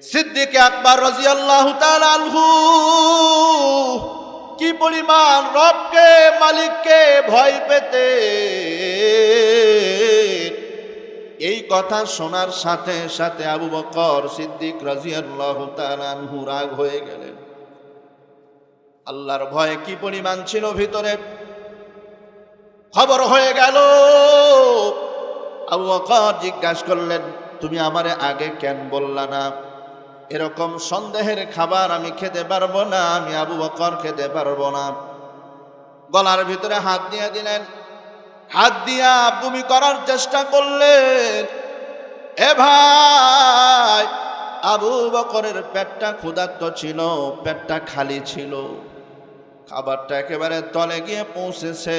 সিদ্দিক আকবর রাদিয়াল্লাহু তাআলা আনহু কি পরিমাণ রবকে মালিককে ভয় পেতে, এই কথা শোনার সাথে সাথে আবু বকর সিদ্দিক রাদিয়াল্লাহু তাআলা আনহু রাগ হয়ে গেলেন। আল্লাহর ভয় কি পরিমাণ ছিল ভিতরে, খবর হয়ে গেল। আবু বকর জিজ্ঞাসা করলেন, তুমি আমারে আগে কেন বললা না? এরকম সন্দেহের খাবার আমি খেতে পারবো না, আমি আবু বকর খেতে পারবো না। গলার ভিতরে হাত দিয়ে দিলেন, হাত দিয়া বমি করার চেষ্টা করলেন। এ ভাই, আবু বকরের পেটটা ক্ষুধার্ত ছিল, পেটটা খালি ছিল, খাবারটা একেবারে তলে গিয়ে পৌঁছেছে।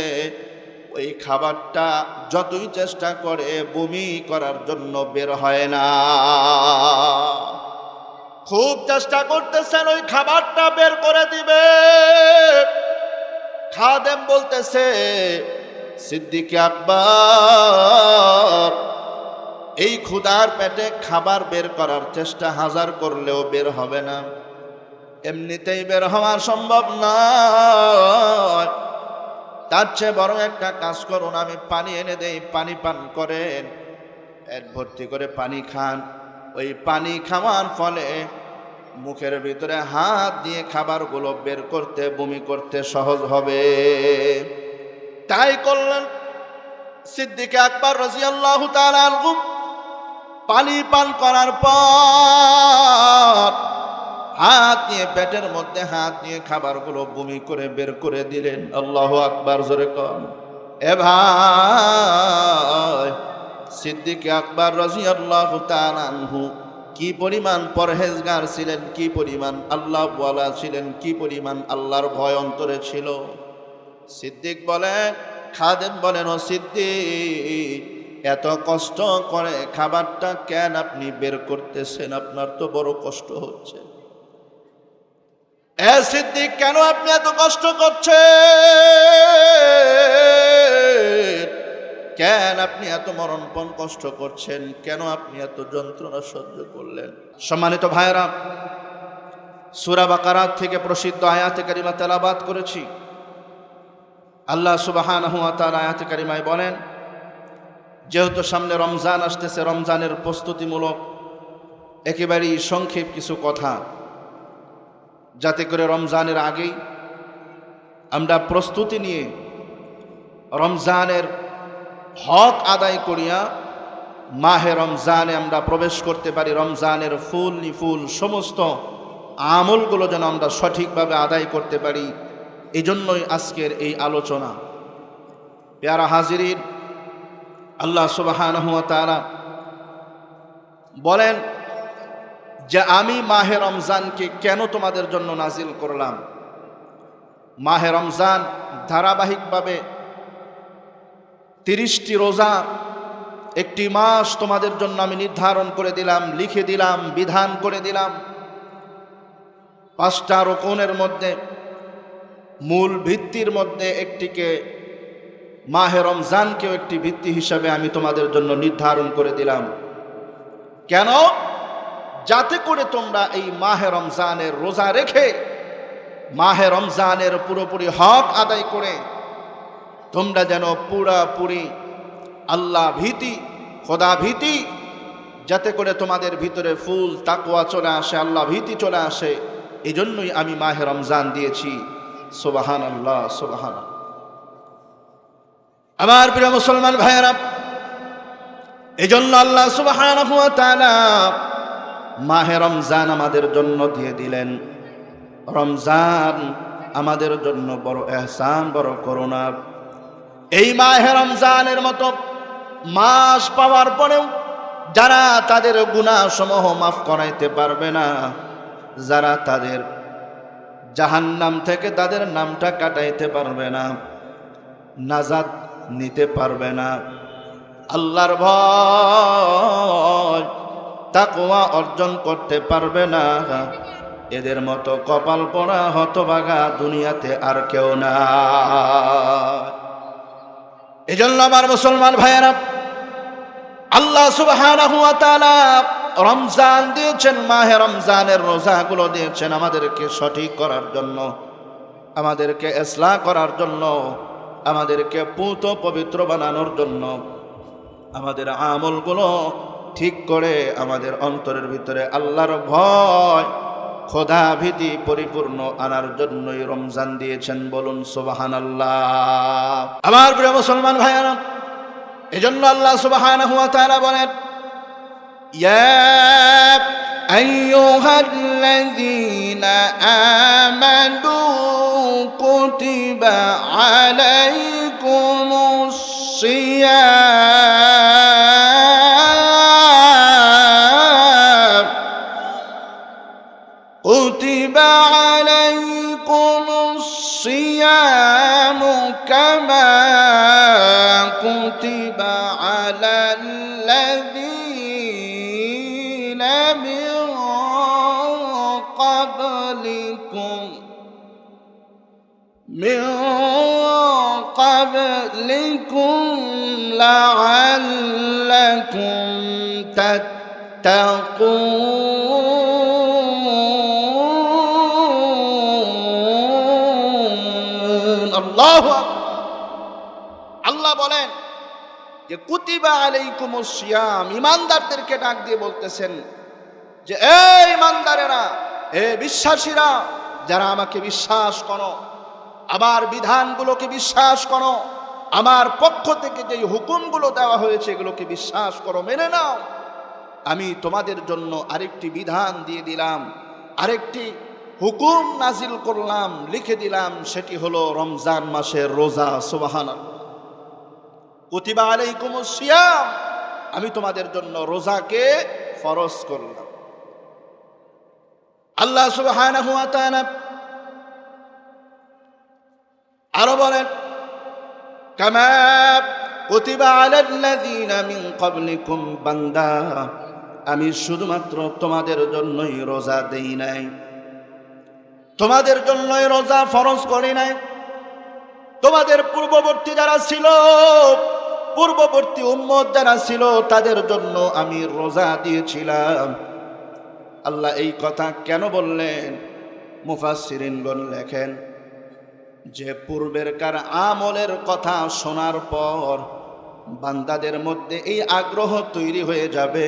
ওই খাবারটা যতই চেষ্টা করে বমি করার জন্য বের হয় না। খুব চেষ্টা করতেছেন ওই খাবারটা বের করে দিবে। খাদেম বলতেছে, সিদ্দিক আকবর, এই ক্ষুধার পেটে খাবার বের করার চেষ্টা হাজার করলেও বের হবে না, এমনিতেই বের হওয়া সম্ভব নয়। তার চেয়ে বড় একটা কাজ করুন, আমি পানি এনে দেই, পানি পান করেন, পেট ভর্তি করে পানি খান। ওই পানি খাওয়ার ফলে মুখের ভিতরে হাত দিয়ে খাবারগুলো বের করতে, বমি করতে সহজ হবে। তাই করলেন। সিদ্দিক আকবর রাদিয়াল্লাহু তাআলা আনহু পানি পান করার পর হাত দিয়ে পেটের মধ্যে হাত দিয়ে খাবারগুলো বমি করে বের করে দিলেন। আল্লাহু আকবার, জোরে কন। এ ভাই, সিদ্দিক আকবর রাদিয়াল্লাহু তাআলা আনহু কি পরিমাণ পরহেজগার ছিলেন, কি পরিমাণ আল্লাহওয়ালা ছিলেন, কি পরিমাণ আল্লাহর ভয় অন্তরে ছিল। সিদ্দিক বলেন, খাদেম বলেন, ও সিদ্দিক, এত কষ্ট করে খাবারটা কেন আপনি বের করতেছেন? আপনার তো বড় কষ্ট হচ্ছে। এ সিদ্দিক, কেন আপনি এত কষ্ট করছেন? কেন আপনি এত মরণপণ কষ্ট করছেন? কেন আপনি এত যন্ত্রণা সহ্য করলেন? সম্মানিত ভাইরা, সূরা বাকারা থেকে প্রসিদ্ধ আয়াতে কারিমা তেলাওয়াত করেছি। আল্লাহ সুবহানাহু ওয়া তাআলা আয়াতে কারিমায় বলেন, যেহেতু সামনে রমজান আসতেছে, রমজানের প্রস্তুতিমূলক একেবারেই সংক্ষেপ কিছু কথা, যাতে করে রমজানের আগেই আমরা প্রস্তুতি নিয়ে রমজানের হক আদায় করিয়া মাহে রমজানে আমরা প্রবেশ করতে পারি। রমজানের ফুল নিফুল সমস্ত আমলগুলো যেন আমরা সঠিকভাবে আদায় করতে পারি, এই জন্যই আজকের এই আলোচনা। প্যারা হাজিরিন, আল্লাহ সুবহানাহু ওয়া তাআলা বলেন যে আমি মাহে রমজানকে কেন তোমাদের জন্য নাজিল করলাম। মাহে রমজান ধারাবাহিকভাবে 30টি রোজা, একটি মাস তোমাদের জন্য আমি নির্ধারণ করে দিলাম, লিখে দিলাম, বিধান করে দিলাম। 5টা রুকুনের মধ্যে মূল ভিত্তির মধ্যে একটিকে, মাহে রমজানকেও একটি ভিত্তি হিসাবে আমি তোমাদের জন্য নির্ধারণ করে দিলাম। কেন? যাতে করে তোমরা এই মাহে রমজানের রোজা রেখে মাহে রমজানের পুরোপুরি হক আদায় করে তোমরা যেন পুরাপুরি আল্লাহ ভীতি, খোদা ভীতি, যাতে করে তোমাদের ভিতরে ফুল তাকওয়া চলে আসে, আল্লাহ ভীতি চলে আসে, এই জন্যই আমি মাহে রমজান দিয়েছি। সুবহানাল্লাহ, সুবহানাল্লাহ। আমার প্রিয় মুসলমান ভাইয়েরা, এই জন্য আল্লাহ সুবহানাহু ওয়া তাআলা মাহে রমজান আমাদের জন্য দিয়ে দিলেন। রমজান আমাদের জন্য বড় এহসান, বড় করুণা। এই মাহে রমজানের মতো মাস পাওয়ার পরেও যারা তাদের গুনাহ সমূহ মাফ করাইতে পারবে না, যারা তাদের জাহান্নাম থেকে তাদের নামটা কাটাইতে পারবে না, নাজাত নিতে পারবে না, আল্লাহর ভয় তাকওয়া অর্জন করতে পারবে না, এদের মতো কপাল পোড়া হতভাগা দুনিয়াতে আর কেউ না। এজন্য আমার মুসলমান ভাইয়েরা, আল্লাহ সুবহানাহু ওয়া তাআলা রমজান দিয়েছেন, মাহে রমজানের রোজাগুলো দিয়েছেন আমাদেরকে সঠিক করার জন্য, আমাদেরকে ইসলাহ করার জন্য, আমাদেরকে পূত পবিত্র বানানোর জন্য, আমাদের আমলগুলো ঠিক করে আমাদের অন্তরের ভিতরে আল্লাহর ভয়, খোদা ভীতি পরিপূর্ণ আনার জন্যই রমজান দিয়েছেন। বলুন সুবহানাল্লাহ। আমার প্রিয় মুসলমান ভাইয়েরা, এজন্য আল্লাহ সুবহানাহু ওয়া তাআলা বলেন, ইয়া আইয়ুহাল্লাযীনা আমানু কুতিবা আলাইকুমুস সিয়াম কুতিবা আলাইকুমুস সিয়ামু কামা কুতিবা আলাল্লাযীনা মিন قبلكم لعلكم تتقون। আল্লাহু আকবার। আল্লাহ বলেন যে কুতিবা আলাইকুমুস সিয়াম, ঈমানদারদেরকে ডাক দিয়ে বলতেছেন যে এই ঈমানদারেরা, এ বিশ্বাসীরা, যারা আমাকে বিশ্বাস করো, আমার বিধানগুলোকে বিশ্বাস করো, আমার পক্ষ থেকে যে হুকুমগুলো দেওয়া হয়েছে এগুলোকে বিশ্বাস করো, মেনে নাও। আমি তোমাদের জন্য আরেকটি বিধান দিয়ে দিলাম, আরেকটি হুকুম নাজিল করলাম, লিখে দিলাম, সেটি হলো রমজান মাসের রোজা। সুবহানাল্লাহ। কুতিবা আলাইকুমুস সিয়াম, আমি তোমাদের জন্য রোজাকে ফরজ করলাম। আল্লাহ সুবহানাহু ওয়া তাআলা আরো বলেন, কামা কুতিবা আলাল্লাযীনা মিন ক্বাবলিকুম, বান্দা আমি শুধুমাত্র তোমাদের জন্যই রোজা দেই নাই, তোমাদের জন্যই রোজা ফরজ করি নাই, তোমাদের পূর্ববর্তী যারা ছিল, পূর্ববর্তী উম্মত যারা ছিল তাদের জন্য আমি রোজা দিয়েছিলাম। আল্লাহ এই কথা কেন বললেন? মুফাসসিরিনগণ লেখেন যে পূর্বেরকার আমলের কথা শোনার পর বান্দাদের মধ্যে এই আগ্রহ তৈরি হয়ে যাবে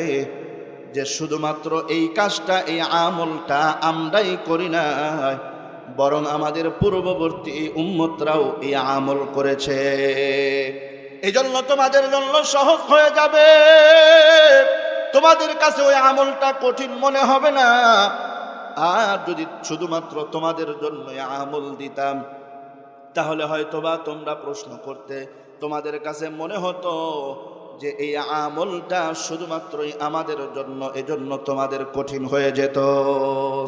যে শুধুমাত্র এই কাজটা, এই আমলটা আমরাই করি না, বরং আমাদের পূর্ববর্তী উম্মতরাও এই আমল করেছে। এই জন্য তোমাদের জন্য সহজ হয়ে যাবে, তোমাদের কাছে ওই আমলটা কঠিন মনে হবে না। আর যদি শুধুমাত্র তোমাদের জন্য আমল দিতাম তাহলে হয়তোবা তোমরা প্রশ্ন করতে, তোমাদের কাছে মনে হতো যে এই আমলটা শুধুমাত্রই আমাদের জন্য, এজন্য তোমাদের কঠিন হয়ে যেত।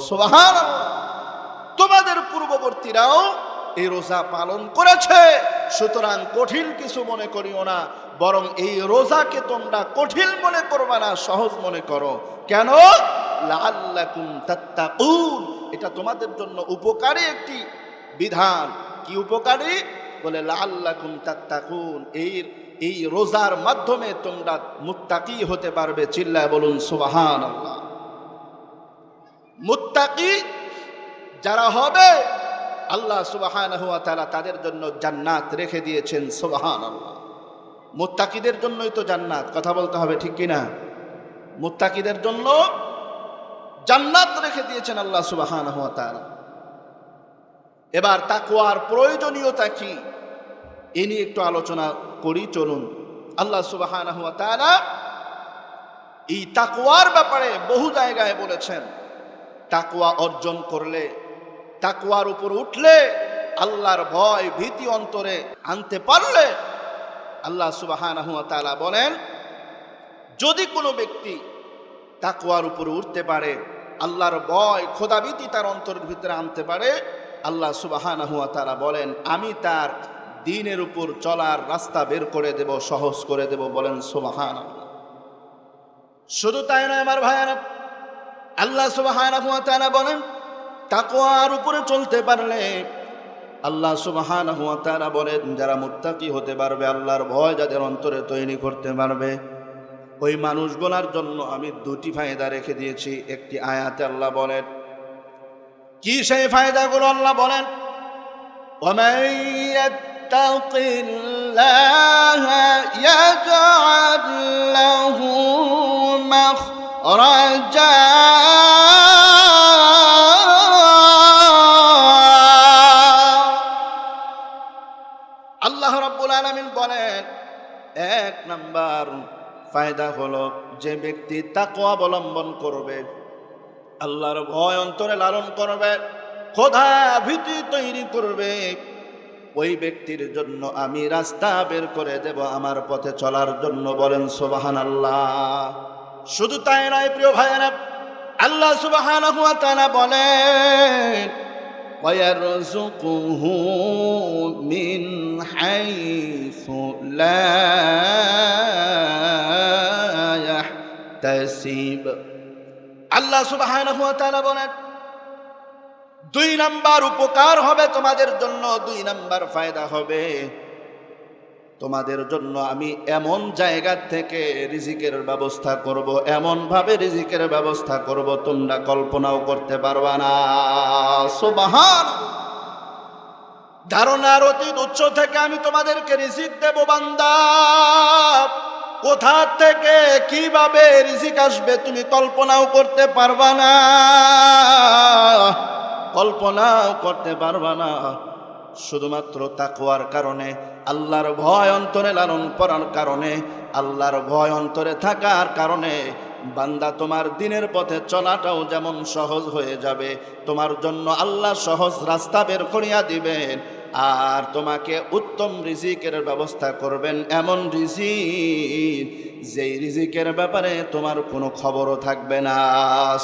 সুবহানাল্লাহ। তোমাদের পূর্ববর্তীরাও এই রোজা পালন করেছে, সুতরাং কঠিন কিছু মনে করিও না, বরং এই রোজাকে তোমরা কঠিন মনে করবা না, সহজ মনে করো। কেন? লাআল্লাকুম তাত্তাকুন, এটা তোমাদের জন্য উপকারী একটি বিধান। কি উপকারী? বলে লাআল্লাকুম তাত্তাকুন, এই রোজার মাধ্যমে তোমরা মুত্তাকি হতে পারবে। চিল্লায় বলুন সুবহানাল্লাহ। মুত্তাকি যারা হবে আল্লাহ সুবহানাহু ওয়া তাআলা তাদের জন্য জান্নাত রেখে দিয়েছেন। সুবহানাল্লাহ। মুত্তাকিদের জন্যই তো জান্নাত, কথা বলতে হবে ঠিক কিনা? মুত্তাকিদের জন্য জান্নাত রেখে দিয়েছেন আল্লাহ সুবহানাহু ওয়া তাআলা। এবার তাকওয়ার প্রয়োজনীয়তা কি এ নিয়ে একটু আলোচনা করি, চলুন। আল্লাহ সুবহানাহু ওয়া তাআলা এই তাকওয়ার ব্যাপারে বহু জায়গায় বলেছেন, তাকওয়া অর্জন করলে, তাকওয়ার উপর উঠলে, আল্লাহর ভয় ভীতি অন্তরে আনতে পারলে আল্লাহ সুবহানাহু ওয়া তাআলা বলেন, যদি কোনো ব্যক্তি তাকওয়ার উপর উঠতে পারে, আল্লাহর ভয় খোদাভীতি তার অন্তরের ভিতরে আনতে পারে, আল্লাহ সুবহানাহু ওয়া তাআলা বলেন আমি তার দ্বীনের উপর চলার রাস্তা বের করে দেব, সহজ করে দেব। বলেন সুবহানাল্লাহ। শুধু তাই নয় আমার ভাইয়েরা, আল্লাহ সুবহানাহু ওয়া তাআলা বলেন তাকওয়ার উপরে চলতে পারলে আল্লাহ সুবহানাহু ওয়া তাআলা বলেন যারা মুত্তাকি হতে পারবে, আল্লাহর ভয় যাদের অন্তরে তৈরি করতে পারবে, ওই মানুষগুলার জন্য আমি দুটি ফায়দা রেখে দিয়েছি। একটি আয়াতে আল্লাহ বলেন, কি সেই ফায়দাগুলো আল্লাহ বলেন, وَمَن يَتَّقِ اللَّهَ يَجْعَل لَّهُ مَخْرَجًا আল্লাহ রাব্বুল আলামিন বলেন, এক নাম্বার ফায়দা হলো যে ব্যক্তি তাকওয়া অবলম্বন করবে, আল্লাহর ভয় অন্তরে লালন করবে, খোদা ভীতি তৈরি করবে, ওই ব্যক্তির জন্য আমি রাস্তা বের করে দেব আমার পথে চলার জন্য। বলেন সুবহানাল্লাহ। শুধু তাই নয় প্রিয় ভাইয়েরা, আল্লাহ সুবহানাহু ওয়া তাআলা বলেন, وَيَرْزُقُهُ مِنْ حَيْثُ لَا يَحْتَسِبُ। আল্লাহ সুবহানাহু ওয়া তাআলা বলেন, দুই নাম্বার উপকার হবে তোমাদের জন্য, দুই নাম্বার ফায়দা হবে তোমাদের জন্য, আমি এমন জায়গা থেকে রিজিকের ব্যবস্থা করব, এমন ভাবে রিজিকের ব্যবস্থা করব তোমরা কল্পনাও করতে পারবা না। সুবহানাল্লাহ। ধারণার অতীত উচ্চ থেকে আমি তোমাদেরকে রিজিক দেব বান্দা। কোথা থেকে কিভাবে রিজিক আসবে তুমি কল্পনাও করতে পারবা না, কল্পনাও করতে পারবা না। শুধুমাত্র তাকওয়ার কারণে, আল্লাহর ভয় অন্তরে লালন করার কারণে, আল্লাহর ভয় অন্তরে থাকার কারণে বান্দা তোমার দিনের পথে চলাটাও যেমন সহজ হয়ে যাবে, তোমার জন্য আল্লাহ সহজ রাস্তা বের করিয়া দিবেন, আর তোমাকে উত্তম রিজিকের ব্যবস্থা করবেন, এমন রিজিক যেই রিজিকের ব্যাপারে তোমার কোনো খবরও থাকবে না।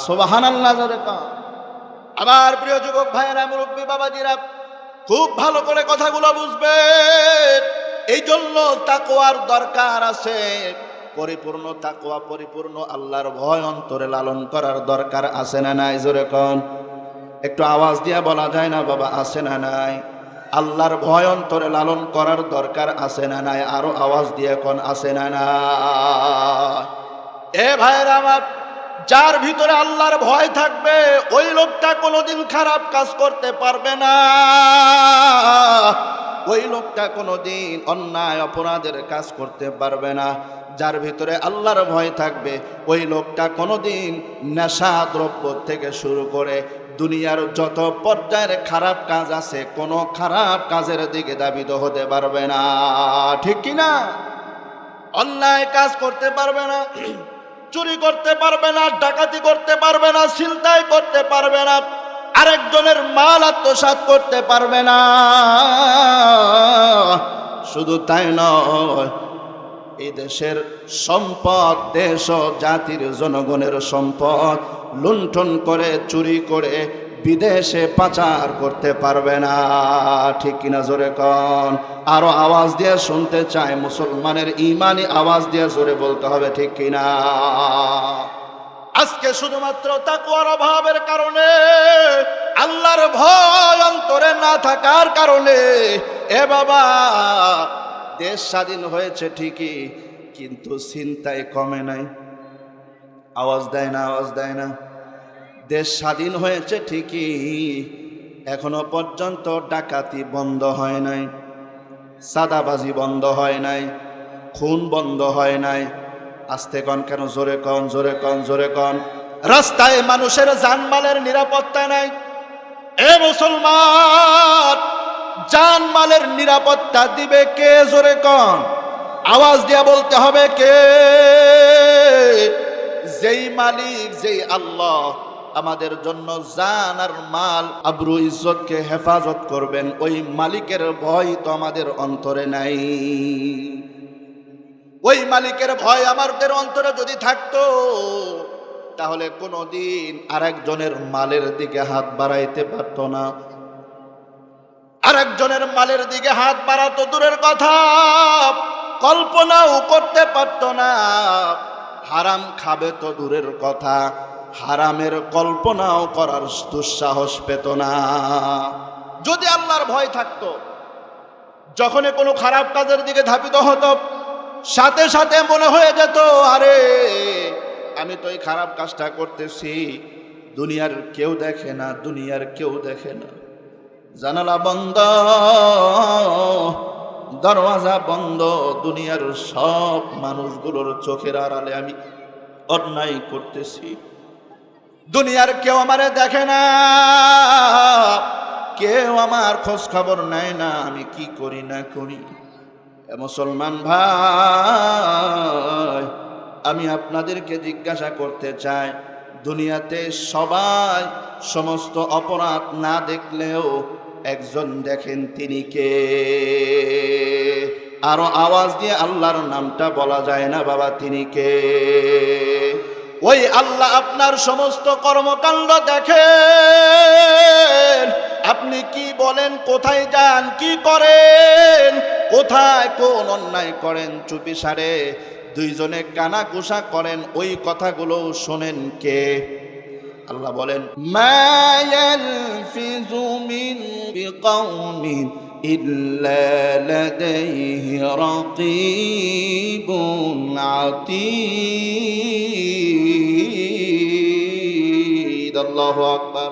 সুবহানাল্লাহ। আবার প্রিয় যুবক ভাইয়েরা, মুরব্বী বাবাজিরা, খুব ভালো করে কথাগুলো বুঝবেন। এই জন্য তাকওয়ার দরকার আছে, পরিপূর্ণ তাকওয়া, পরিপূর্ণ আল্লাহর ভয় অন্তরে লালন করার দরকার আছে না নাই? জোরে কোন, একটু আওয়াজ দিয়া বলা যায় না বাবা, আছে না নাই? আল্লাহর ভয় অন্তরে লালন করার দরকার আছে না নাই? আরো আওয়াজ দিয়ে কোন, আছে না না? এ ভাইরা আমার, যার ভিতরে আল্লাহর ভয় থাকবে ওই লোকটা কোনোদিন খারাপ কাজ করতে পারবে না, ওই লোকটা কোনোদিন অন্যায় অপরাধের কাজ করতে পারবে না। যার ভিতরে আল্লাহর ভয় থাকবে ওই লোকটা কোনোদিন নেশা দ্রব্য থেকে শুরু করে দুনিয়ার যত পর্যায়ের খারাপ কাজ আছে কোনো খারাপ কাজের দিকে ধাবিত হতে পারবে না। ঠিক কিনা? অন্যায় কাজ করতে পারবে না, চুরি করতে পারবে না, ডাকাতি করতে পারবে না, ছিনতাই করতে পারবে না, আরেকজনের মাল আত্মসাৎ করতে পারবে না। শুধু তাই নয়, এই দেশের সম্পদ, দেশ ও জাতির জনগণের সম্পদ লুণ্ঠন করে, চুরি করে বিদেশে পাচার করতে পারবে না। ঠিক কিনা? জোরে কন, আরো আওয়াজ দিয়ে শুনতে চাই, মুসলমানের ইমানি আওয়াজ দিয়ে জোরে বলতে হবে, ঠিক কিনা? আজকে শুধুমাত্র তাকওয়ার অভাবের কারণে, আল্লাহর ভয় অন্তরে না থাকার কারণে, এ বাবা, দেশ স্বাধীন হয়েছে ঠিকই, কিন্তু ছিনতাই কমে নাই। আওয়াজ দেয় না, আওয়াজ দেয় না। দেশ স্বাধীন হয়েছে ঠিকই, এখনো পর্যন্ত ডাকাতি বন্ধ হয় নাই, সাদাবাজি বন্ধ হয় নাই, খুন বন্ধ হয় নাই। আস্তে কন কেন? জোরে কন, জোরে কন, জোরে কন। রাস্তায় মানুষের জানমালের নিরাপত্তা নাই। এ মুসলমান, জানমালের নিরাপত্তা দিবে কে? জোরে কন, আওয়াজ দিয়ে বলতে হবে কে? যেই মালিক, যেই আল্লাহ আমাদের জন্য জান আর মাল, আবরু ইজ্জতকে হেফাজত করবেন, ওই মালিকের ভয় তো আমাদের অন্তরে নাই। ওই মালিকের ভয় আমাদের অন্তরে যদি থাকতো, তাহলে কোনোদিন আরেকজনের মালের দিকে হাত বাড়াইতে পারতো না। আরেকজনের মালের দিকে হাত বাড়াতো দূরের কথা, কল্পনাও করতে পারতো না। হারাম খাবে তো দূরের কথা, হারামের কল্পনাও করার দুঃসাহস পেত না। যদি আল্লাহর ভয় থাকতো, যখনই কোনো খারাপ কাজের দিকে ধাবিত হতো, সাথে সাথে মনে হয়ে যেত, আরে আমি তো এই খারাপ কাজটা করতেছি, দুনিয়ার কেউ দেখে না, দুনিয়ার কেউ দেখে না। জানালা বন্ধ, দরওয়াজা বন্ধ, দুনিয়ার সব মানুষগুলোর চোখের আড়ালে আমি অন্যায় করতেছি, দুনিয়ার কেউ আমারে দেখে না, কেউ আমার খোঁজ খবর নেয় না, আমি কি করি না করি। মুসলমান ভাই, আমি আপনাদেরকে জিজ্ঞাসা করতে চাই, দুনিয়াতে সবাই সমস্ত অপরাধ না দেখলেও একজন দেখেন, তিনি কে? আরো আওয়াজ দিয়ে আল্লাহর নামটা বলা যায় না বাবা, তিনি কে? ওই আল্লাহ আপনার সমস্ত কর্মকাণ্ড দেখেন, আপনি কি বলেন, কোথায় যান, কি করেন, কোথায় কোন অন্যায় করেন, চুপি সারে দুইজনে কানাকুশা করেন, ওই কথাগুলো শোনেন কে? আল্লাহ বলেন, মা ইয়ালফিযু মিন বিকাউমিন ইল্লা লাদাইহি রাকীবুন আতীদ। আল্লাহু আকবার।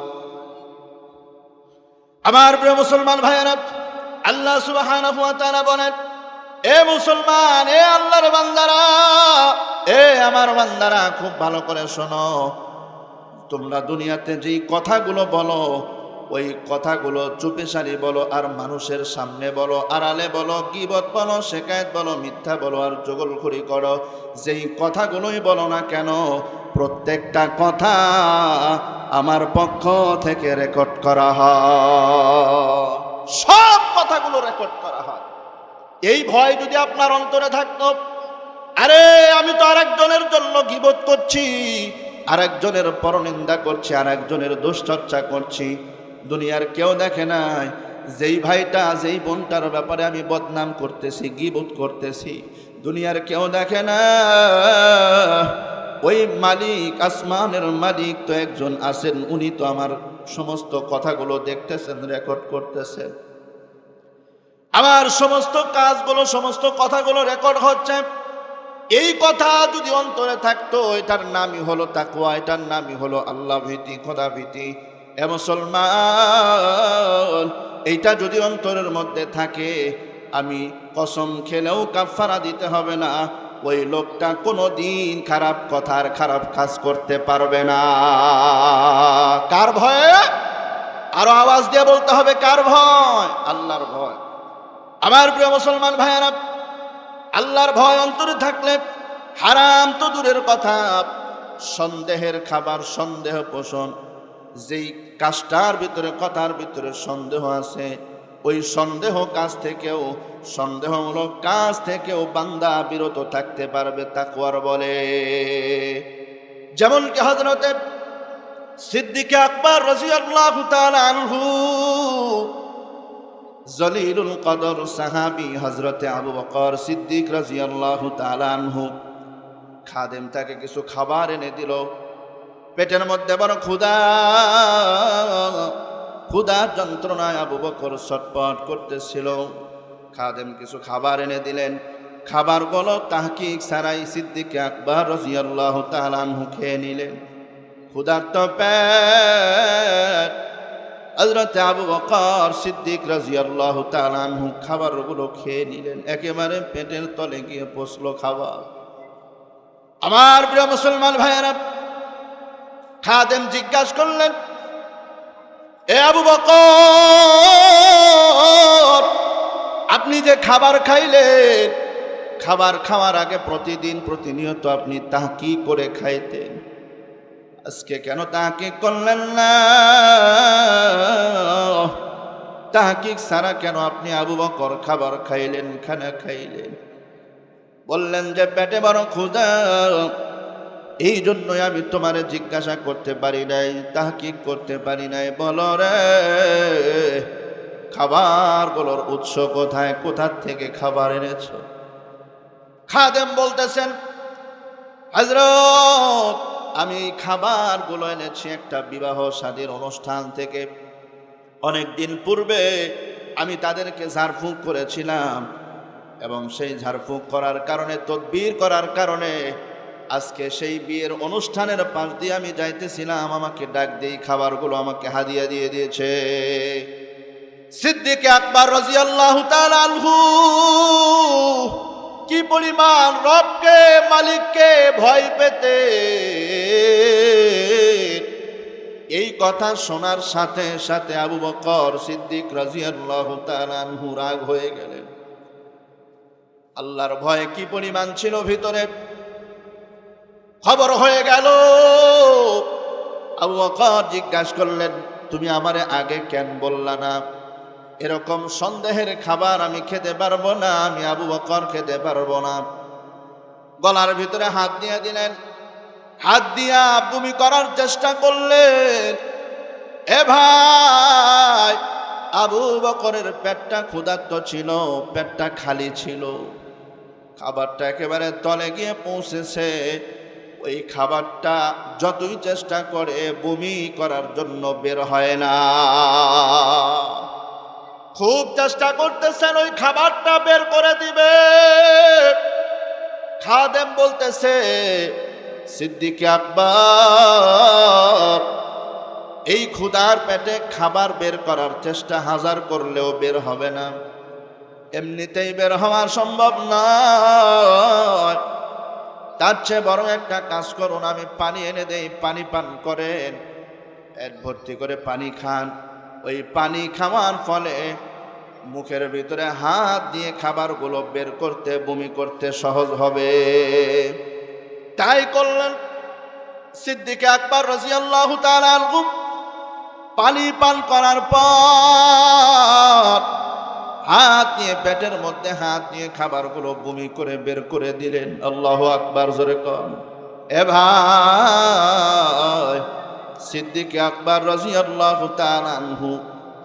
আমার প্রিয় মুসলমান ভাইয়েরা, আল্লাহ সুবহানাহু ওয়া তাআলা বলেন, এ মুসলমান, এ আল্লাহর বান্দারা, এ আমার বান্দারা, খুব ভালো করে শোনো, তোমরা দুনিয়াতে যেই কথাগুলো বলো, ওই কথাগুলো চুপিসারি বলো, আর মানুষের সামনে বলো, আড়ালে বলো, গীবত বলো, শিকায়েত বলো, মিথ্যা বলো, আর জগলখড়ি করো, যেই কথাগুলোই বলো না কেন, প্রত্যেকটা কথা আমার পক্ষ থেকে রেকর্ড করা হয়, সব কথাগুলো রেকর্ড করা হয়। এই ভয় যদি আপনার অন্তরে থাকতো, আরে আমি তো আরেকজনের জন্য গীবত করছি, আরেকজনের পরনিন্দা করছি, আরেকজনের দুশ্চর্চা করছি, দুনিয়ার কেউ দেখে নাই, যেই ভাইটা যেই বোনটার ব্যাপারে আমি বদনাম করতেছি, গীবত করতেছি, দুনিয়ার কেউ দেখে না, ওই মালিক, আসমানের মালিক তো একজন আছেন, উনি তো আমার সমস্ত কথাগুলো দেখতেছেন, রেকর্ড করতেছেন, আমার সমস্ত কাজগুলো, সমস্ত কথাগুলো রেকর্ড হচ্ছে। এই কথা যদি অন্তরে থাকতো, এটার নামই হলো তাকওয়া, এটার নামই হলো আল্লাহ ভীতি, খোদা ভীতি। এ মুসলমান, এইটা যদি অন্তরের মধ্যে থাকে, আমি কসম খেলেও কাফারা দিতে হবে না, ওই লোকটা কোনোদিন খারাপ কথার খারাপ কাজ করতে পারবে না। কার ভয়ে? আরো আওয়াজ দিয়ে বলতে হবে, কার ভয়? আল্লাহর ভয়। আমার প্রিয় মুসলমান ভাইয়েরা, আল্লাহর ভয় অন্তরে থাকলে হারাম তো দূরের কথা, সন্দেহের খাবার, সন্দেহ পোষণ, যেই কাজটার ভিতরে, কথার ভিতরে সন্দেহ আছে, ওই সন্দেহ কাজ থেকেও, সন্দেহমূলক কাজ থেকেও বান্দা বিরত থাকতে পারবে তাকওয়ার বলে। যেমন কি হযরতে সিদ্দিক আকবর রাদিয়াল্লাহু তাআলা আনহু, জলিলুল কদর সাহাবী হযরতে আবু বকর সিদ্দিক রাদিয়াল্লাহু তাআলা আনহু, খাদেম তাকে কিছু খাবার এনে দিল, পেটের মধ্যে বড় ক্ষুধা, ক্ষুধার যন্ত্রণায় আবু বকর ছটফট করতেছিল। খাদেম কিছু খাবার এনে দিলেন, খাবারগুলো তাহকিক ছাড়াই সিদ্দিক আকবর রাদিয়াল্লাহু তাআলা আনহু খেয়ে নিলেন। ক্ষুধার্ত পেট হযরতে আবু বকর সিদ্দিক রাদিয়াল্লাহু তাআলা আনহু খাবারগুলো খেয়ে নিলেন, একেবারে পেটের তলে গিয়ে পৌঁছলো খাবার। আমার প্রিয় মুসলমান ভাইয়েরা, খাদেম জিজ্ঞাসা করলেন, এ আবু বকর, আপনি যে খাবার খাইলেন, খাবার খাওয়ার আগে প্রতিদিন প্রতিনিয়ত আপনি তাহকিক করে খাইতেন, আজকে কেন তাহকিক করলেন না? তাহকিক ছাড়া কেন আপনি আবু বকর খাবার খাইলেন, খানা খাইলেন? বললেন যে পেটে বড় ক্ষুধা, এই জন্যই আমি তোমারে জিজ্ঞাসা করতে পারি নাই, তাহকিক করতে পারি নাই। বলো রে, খাবারগুলোর উৎস কোথায়, কোথা থেকে খাবার এনেছো? খাদেম বলতেছেন, হযরত, আমি খাবারগুলো এনেছি একটা বিবাহ শাদীর অনুষ্ঠান থেকে। অনেক দিন পূর্বে আমি তাদেরকে ঝাড়ফুঁক করেছিলাম, এবং সেই ঝাড়ফুঁক করার কারণে, তদবির করার কারণে আজকে সেই বিয়ের অনুষ্ঠানের পাশ দিয়ে আমি যাইতেছিলাম, আমাকে ডাক দিয়ে খাবারগুলো আমাকে হাদিয়া দিয়ে দিয়েছে। সিদ্দিক আকবর রাদিয়াল্লাহু তাআলা আনহু কি পরিমাণ রবকে, মালিককে ভয় পেতে, এই কথা শোনার সাথে সাথে আবু বকর সিদ্দিক রাদিয়াল্লাহু তাআলা আনহু রাগ হয়ে গেলেন। আল্লাহর ভয় কি পরিমাণ ছিল ভিতরে, খবর হয়ে গেল। আবু বকর জিজ্ঞাসা করলেন, তুমি আমারে আগে কেন বললা না? এরকম সন্দেহের খাবার আমি খেতে পারবো না, আমি আবু বকর খেতে পারবো না। গলার ভিতরে হাত দিয়ে দিলেন, হাত দিয়া বমি করার চেষ্টা করলেন। এ ভাই, আবু বকরের পেটটা ক্ষুধার্ত ছিল, পেটটা খালি ছিল, খাবারটা একেবারে তলে গিয়ে পৌঁছেছে। ওই খাবারটা যতই চেষ্টা করে বমি করার জন্য বের হয় না। খুব চেষ্টা করতেছেন ওই খাবারটা বের করে দিবে। খাদেম বলতেছে, সিদ্দিক আকবর, এই ক্ষুধার পেটে খাবার বের করার চেষ্টা হাজার করলেও বের হবে না, এমনিতেই বের হওয়া সম্ভব নয়। তার চেয়ে বড় একটা কাজ করুন, আমি পানি এনে দেই, পানি পান করেন, পেট ভর্তি করে পানি খান। ওই পানি খাওয়ার ফলে মুখের ভিতরে হাত দিয়ে খাবারগুলো বের করতে, বমি করতে সহজ হবে। তাই করলেন। সিদ্দিক আকবর রাদিয়াল্লাহু তাআলা আনহু পানি পান করার পর হাত দিয়ে পেটের মধ্যে হাত দিয়ে খাবারগুলো বমি করে বের করে দিলেন। আল্লাহু আকবার, জোরে কন। এ ভাই, সিদ্দিক আকবর রাদিয়াল্লাহু তাআলা আনহু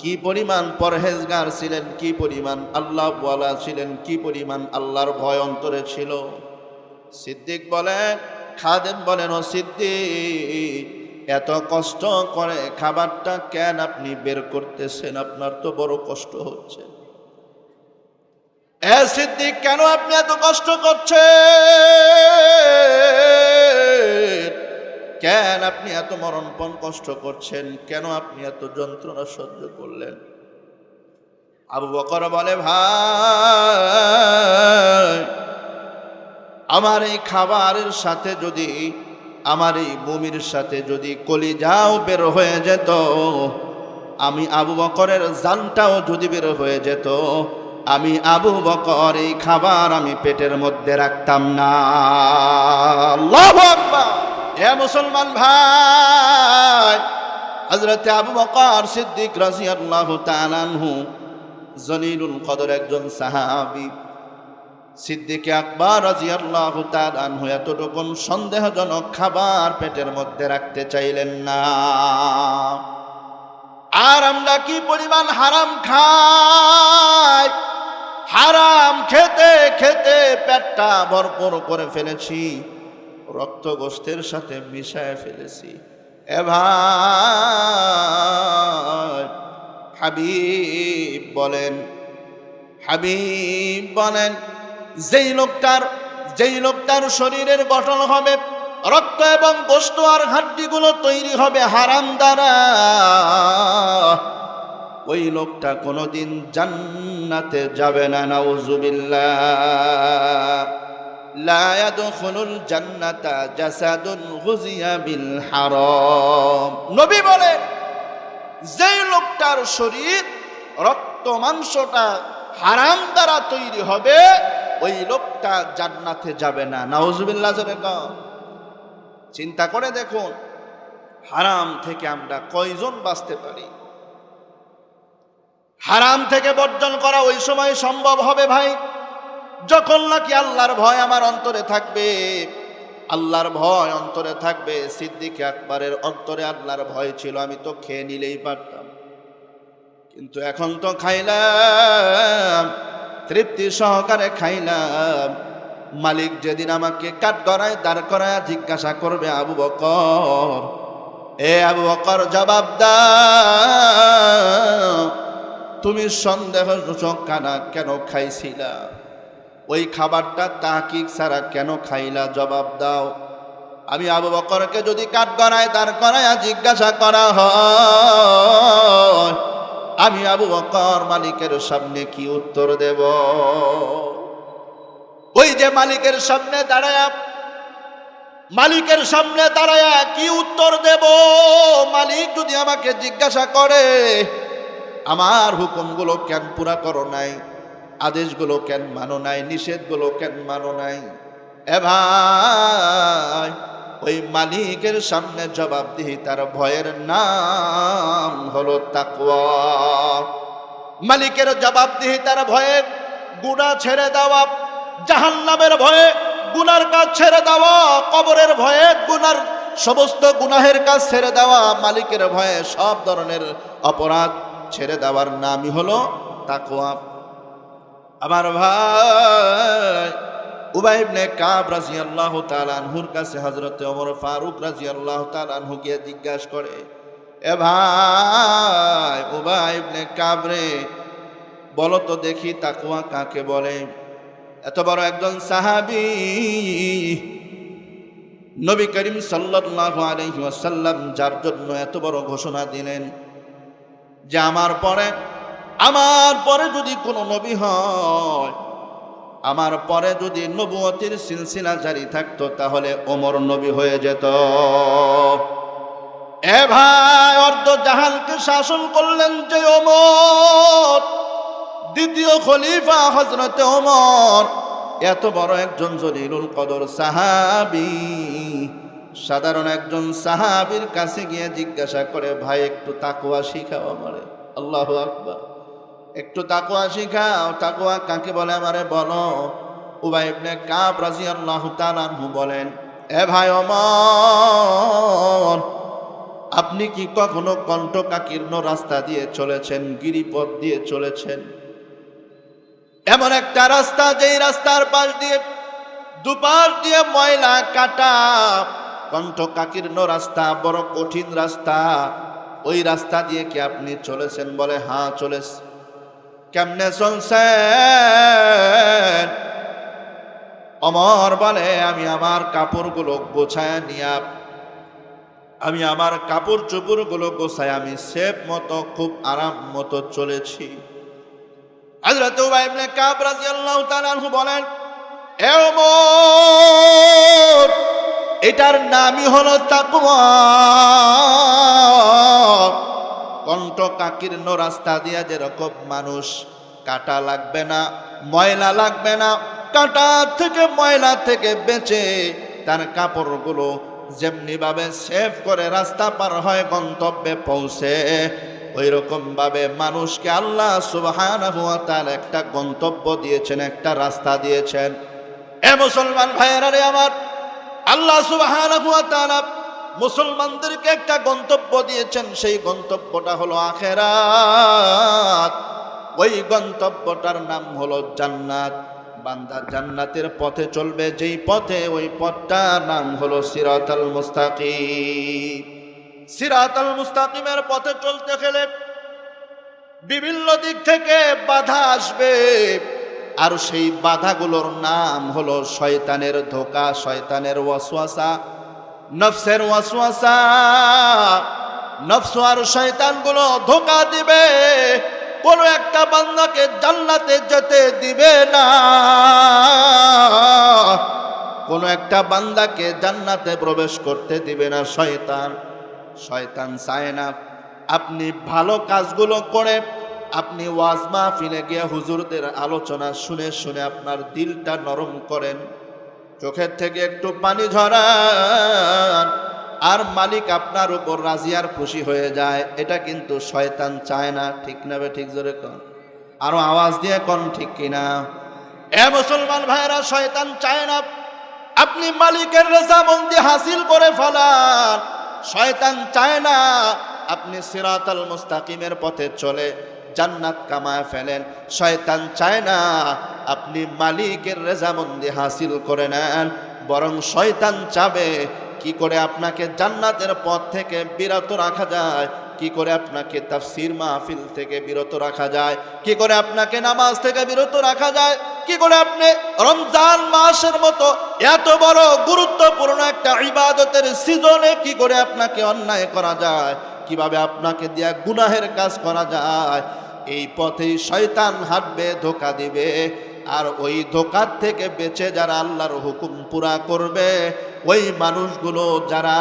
কি পরিমাণ পরহেজগার ছিলেন, কি পরিমাণ আল্লাহওয়ালা ছিলেন, কি পরিমাণ আল্লাহর ভয় অন্তরে ছিল। সিদ্দিক বলেন, খাদেম বলেন, ও সিদ্দিক, এত কষ্ট করে খাবারটা কেন আপনি বের করতেছেন? আপনার তো বড় কষ্ট হচ্ছে। এ সিদ্দিক, কেন আপনি এত কষ্ট করছেন? কেন আপনি এত মরণপণ কষ্ট করছেন? কেন আপনি এত যন্ত্রণা সহ্য করলেন? আবু বকর বলে, ভাই, আমার এই খাবারের সাথে যদি, আমার এই বমির সাথে যদি কলিজাও বের হয়ে যেত, আমি আবু বকরের জানটাও যদি বের হয়ে যেত, আমি আবু বকর এই খাবার আমি পেটের মধ্যে রাখতাম না। আল্লাহু আকবার। এ মুসলমান ভাই, হযরত আবু বকর সিদ্দিক রাদিয়াল্লাহু তাআলা আনহু জলিলুল কদর একজন সাহাবী। সিদ্দিক আকবর রাদিয়াল্লাহু তাআলা আনহু এতটুকু সন্দেহজনক খাবার পেটের মধ্যে রাখতে চাইলেন না। আর আমরা কি পরিমাণ হারাম খাই, হারাম খেতে খেতে পেটটা ভরপুর করে ফেলেছি, রক্ত গোশতের সাথে মিশায় ফেলেছি। এ ভাই, হাবিব বলেন, হাবিব বলেন, যেই লোকটার শরীরের গঠন হবে, রক্ত এবং গোশত আর হাড্ডিগুলো তৈরি হবে হারাম দ্বারা, ওই লোকটা কোনোদিন জান্নাতে যাবে না। নাউযুবিল্লাহ। লা ইয়াদখুলুল জান্নাতা জাসাদুন গুযিয়া বিল হারাম। নবী বলেন, যেই লোকটার শরীর রক্ত মাংসটা হারাম দ্বারা তৈরি হবে, ওই লোকটা জান্নাতে যাবে না। নাউযুবিল্লাহ। চিন্তা করে দেখুন, হারাম থেকে আমরা কয়জন বাঁচতে পারি? হারাম থেকে বর্জন করা ওই সময় সম্ভব হবে ভাই, যখন নাকি আল্লাহর ভয় আমার অন্তরে থাকবে। আল্লাহর ভয় অন্তরে থাকবে। সিদ্দিক আকবরের অন্তরে আল্লাহর ভয় ছিল, আমি তো খেয়ে নিলেই পারতাম, কিন্তু এখন তো খাইলাম, তৃপ্তি সহকারে খাইলাম। মালিক যেদিন আমাকে কাঠগড়ায় দাঁড় করায় জিজ্ঞাসা করবে, আবু বকর, এ আবু বকর, জবাব দাও, তুমি সন্দেহজনক খানা কেন খাইছিলা? ওই খাবারটা তাহকিক ছাড়া কেন খাইলা, জবাব দাও। আমি আবু বকরকে যদি কাঠগড়ায় দাঁড় করায়া জিজ্ঞাসা করা হয়, আমি আবু বকর মালিকের সামনে কি উত্তর দেব? ওই যে মালিকের সামনে দাঁড়ায়া কি উত্তর দেব? মালিক যদি আমাকে জিজ্ঞাসা করে, আমার হুকুমগুলো কেন পুরা করো নাই, আদেশগুলো কেন মানো নাই, নিষেধগুলো কেন মানো নাই, এ ভাই, ওই মালিকের সামনে জবাবদিহি তার ভয়ের নাম হলো তাকওয়া। মালিকের জবাবদিহি তার ভয়ে গুনাহ ছেড়ে দেওয়া, জাহান্নামের ভয়ে গুনার কাজ ছেড়ে দেওয়া, কবরের ভয়ে সমস্ত গুনাহের কাজ ছেড়ে দেওয়া, মালিকের ভয়ে সব ধরনের অপরাধ ছেড়ে দেওয়ার নামই হলো তাকওয়া। আমার ভাই, উবাই ইবনে কাব রাদিয়াল্লাহু তাআলা আনহুর কাছে হযরত ওমর ফারুক রাদিয়াল্লাহু তাআলা আনহু গিয়ে জিজ্ঞাসা করে, এ ভাই উবাই ইবনে কাব রে, বলো তো দেখি তাকওয়া কাকে বলে? এত বড় একজন সাহাবী, নবী করিম সাল্লাল্লাহু আলাইহি ওয়াসাল্লাম যার জন্য এত বড় ঘোষণা দিলেন যে আমার পরে যদি কোনো নবী হয়, আমার পরে যদি নবুয়তির সিলসিলা জারি থাকতো, তাহলে ওমর নবী হয়ে যেত। এ ভাই, অর্ধ জাহানকে শাসন করলেন যে ওমর, দ্বিতীয় খলিফা হযরত ওমর, এত বড় একজন জলিলুল কদর সাহাবী, সাধারণ একজন সাহাবীর কাছে গিয়ে জিজ্ঞাসা করে, ভাই একটু তাকওয়া শিখাও আমারে। আল্লাহু আকবার। একটু তাকওয়া শিখাও, তাকওয়া কাকে বলে আমারে বলো। উবাই ইবনে কাব রাদিয়াল্লাহু তাআলা আনহু বলেন, এ ভাই ওমর, আপনি কি কখনো কণ্টকাকীর্ণ রাস্তা দিয়ে চলেছেন, গিরিপথ দিয়ে চলেছেন? এমন একটা রাস্তা, যেই রাস্তার পাশ দিয়ে দুপাশ দিয়ে ময়লা কাটা, কণ্টকাকীর্ণ রাস্তা, বড় কঠিন রাস্তা, ওই রাস্তা দিয়ে কি আপনি চলেছেন? বলে, হ্যাঁ চলেছি। কেমনে চলছেন? ওমর বলে, আমি আমার কাপড়গুলো গোছায় নিয়ে, আমি আমার কাপড় চোপড়গুলো গোছায় আমি সেফ মতো, খুব আরাম মতো চলেছি। হযরত উবাই ইবনে কাব রাদিয়াল্লাহু তাআলা আনহু বলেন, এ ওমর, এটার নামই হলো তাকওয়া। কণ্টকাকীর্ণ রাস্তা দিয়া যেরকম মানুষ কাটা লাগবে না, ময়লা লাগবে না, কাটা থেকে ময়লা থেকে বেঁচে তার কাপড়গুলো যেমনি ভাবে সেভ করে রাস্তা পার হয় গন্তব্যে পৌঁছে, ওই রকম ভাবে মানুষকে আল্লাহ সুবহানাহু ওয়া তাআলা একটা গন্তব্য দিয়েছেন, একটা রাস্তা দিয়েছেন। এ মুসলমান ভাইয়েরা রে আমার, আল্লাহ সুবহানাহু ওয়া তাআলা মুসলমানদেরকে একটা গন্তব্য দিয়েছেন, সেই গন্তব্যটা হলো আখিরাত। ওই গন্তব্যটার নাম হলো জান্নাত। বান্দা জান্নাতের পথে চলবে যেই পথে, ওই পথটার নাম হলো সিরাতাল মুস্তাকিম। সিরাতাল মুস্তাকিমের পথে চলতে গেলে বিভিন্ন দিক থেকে বাধা আসবে, আর সেই বাধাগুলোর নাম হলো শয়তানের ধোঁকা, শয়তানের ওয়াসওয়াসা, নফসের ওয়াসওয়াসা। নফস আর শয়তানগুলো ধোঁকা দিবে, কোনো একটা বান্দাকে জান্নাতে যেতে দিবে না, কোনো একটা বান্দাকে জান্নাতে প্রবেশ করতে দিবে না শয়তান। শয়তান চায় না আপনি ভালো কাজগুলো করে, আপনি ওয়াজ মাহফিলে গিয়ে হুজুরদের আলোচনা শুনে শুনে আপনার দিলটা নরম করেন, চোখের থেকে একটু পানি ঝরান, আর মালিক আপনার উপর রাজি আর খুশি হয়ে যায়। এটা কিন্তু শয়তান চায় না। ঠিক না বে ঠিক? জোরে কন, আরো আওয়াজ দিয়ে কন, ঠিক কিনা? এ মুসলমান ভাইরা, শয়তান চায় না আপনি মালিকের রেজামন্দি হাসিল করে ফেলান। শয়তান চায় না আপনি সিরাতাল মুস্তাকিমের পথে চলে জান্নাত কামায় ফেলেন। শয়তান চায় না আপনি মালিকের রেজামন্দি হাসিল করে নেন, বরং শয়তান চাবে কি করে আপনাকে জান্নাতের পথ থেকে বিরত রাখা যায়, কি করে আপনাকে তাফসীর মাহফিল থেকে বিরত রাখা যায়, কি করে আপনাকে নামাজ থেকে বিরত রাখা যায়, কি করে আপনি রমজান মাসের মতো এত বড় গুরুত্বপূর্ণ একটা ইবাদতের সিজনে কি করে আপনাকে অন্যায় করা যায়, কিভাবে আপনাকে দিয়া গুনাহের কাজ করা যায়। এই পথেই শয়তান হাঁটবে, ধোঁকা দিবে। আর ওই ধোঁকার থেকে বেঁচে যারা আল্লাহর হুকুম পুরা করবে, ওই মানুষগুলো যারা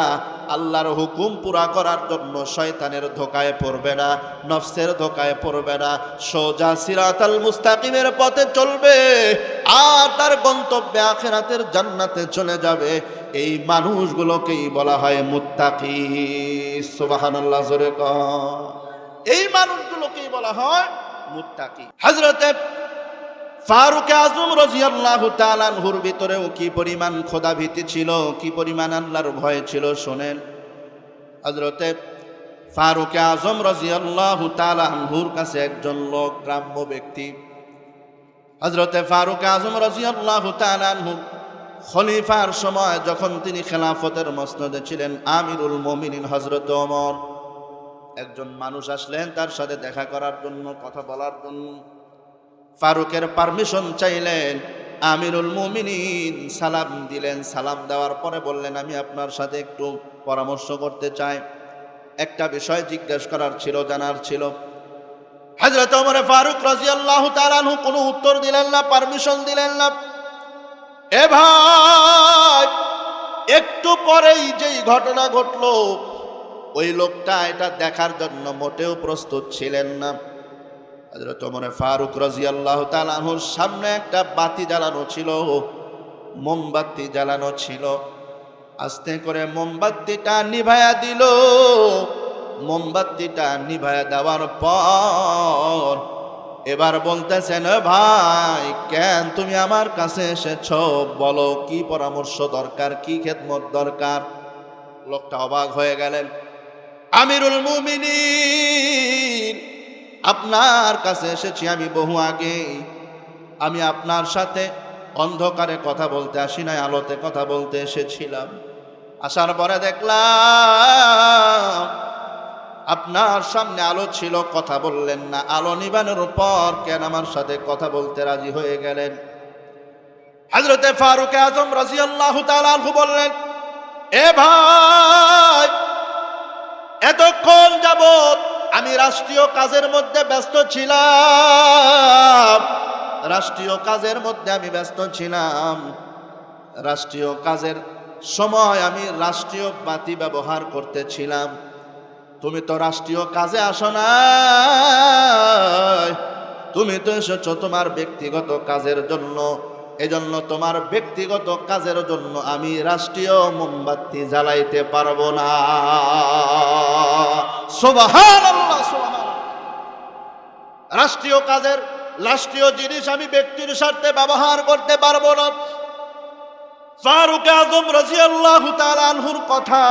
আল্লাহর হুকুম পুরা করার জন্য শয়তানের ধোঁকায় পড়বে না, নফসের ধোঁকায় পড়বে না, সোজা সিরাতাল মুস্তাকিমের পথে চলবে আর তার গন্তব্যে আখিরাতের জান্নাতে চলে যাবে, এই মানুষগুলোকেই বলা হয় মুত্তাকি। সুবহানাল্লাহ, জোরে কর। এই মানুষগুলোকেই বলা হয় মুত্তাকি। হযরতে ফারুক আজম রাদিয়াল্লাহু তাআলা আনহুর ভিতরেও কি পরিমাণ খোদাভীতি ছিল, কি পরিমাণ আল্লাহর ভয় ছিল শোনেন। হযরতে ফারুক আজম রাদিয়াল্লাহু তাআলা আনহুর কাছে একজন লোক, গ্রাম্য ব্যক্তি, হযরতে ফারুক আজম রাদিয়াল্লাহু তাআলা আনহু খলিফার সময় যখন তিনি খেলাফতের মসনদে ছিলেন, আমিরুল মুমিনিন হযরত ওমর, একজন মানুষ আসলেন তার সাথে দেখা করার জন্য, কথা বলার জন্য। ফারুকের পারমিশন চাইলেন, আমিরুল মুমিনিন সালাম দিলেন। সালাম দেওয়ার পরে বললেন, আমি আপনার সাথে একটু পরামর্শ করতে চাই, একটা বিষয় জিজ্ঞেস করার ছিল, জানার ছিল। হযরত ওমর ফারুক রাদিয়াল্লাহু তাআলা আনহু কোনো উত্তর দিলেন না, পারমিশন দিলেন না। এ ভাই, একটু পরেই যেই ঘটনা ঘটলো, ওই লোকটা এটা দেখার জন্য মোটেও প্রস্তুত ছিলেন না। হযরত ওমর ফারুক রাদিয়াল্লাহু তাআলা আনহুর সামনে একটা বাতি জ্বালানো ছিল, মোমবাতি জ্বালানো ছিল। আস্তে করে মোমবাতিটা নিভায়া দিল। মোমবাতিটা নিভায়া দেওয়ার পর এবার বলতেছেন, ভাই কেন তুমি আমার কাছে এসেছো, বলো কি পরামর্শ দরকার, কি খেদমত দরকার। লোকটা অবাক হয়ে গেলেন। আমিরুল মুমিনিন, আপনার কাছে এসেছি আমি বহু আগে, আমি আপনার সাথে অন্ধকারে কথা বলতে আসি নাই, আলোতে কথা বলতে এসেছিলাম। আসার পরে দেখলাম আপনার সামনে আলো ছিল, কথা বললেন না। আলো নিবানোর পর কেন আমার সাথে কথা বলতে রাজি হয়ে গেলেন? হযরতে ফারুক আজম রাদিয়াল্লাহু তাআলা আনহু বললেন, এ ভাই, এতক্ষণ যাবত আমি রাষ্ট্রীয় কাজের মধ্যে ব্যস্ত ছিলাম, রাষ্ট্রীয় কাজের মধ্যে আমি ব্যস্ত ছিলাম। রাষ্ট্রীয় কাজের সময় আমি রাষ্ট্রীয় বাতি ব্যবহার করতেছিলাম। তুমি তো রাষ্ট্রীয় কাজে আসো না, তুমি তো এসেছো তোমার ব্যক্তিগত কাজের জন্য। এজন্য তোমার ব্যক্তিগত কাজের জন্য আমি রাষ্ট্রীয় মোমবাতি জ্বালাইতে পারবো না। সুবহানাল্লাহ, সুবহানাল্লাহ। রাষ্ট্রীয় কাজের, রাষ্ট্রীয় জিনিস আমি ব্যক্তির স্বার্থে ব্যবহার করতে পারবো না। ফারুক আজম রাদিয়াল্লাহু তাআলা আনহুর কথা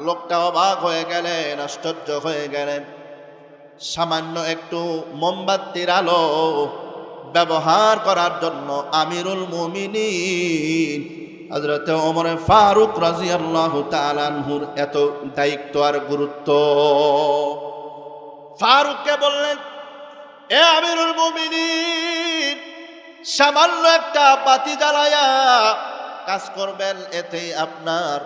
লোকটা অবাক হয়ে গেলেন, আশ্চর্য হয়ে গেলেন। সামান্য একটু মোমবাতির আলো ব্যবহার করার জন্য আমিরুল মুমিনিন হযরত ওমর ফারুক রাদিয়াল্লাহু তাআলা আনহুর এত দায়িত্ব আর গুরুত্ব। ফারুককে বললেন, এ আমিরুল মুমিনিন, সামান্য একটা বাতি জ্বালায়া কাজ করবেন, এতেই আপনার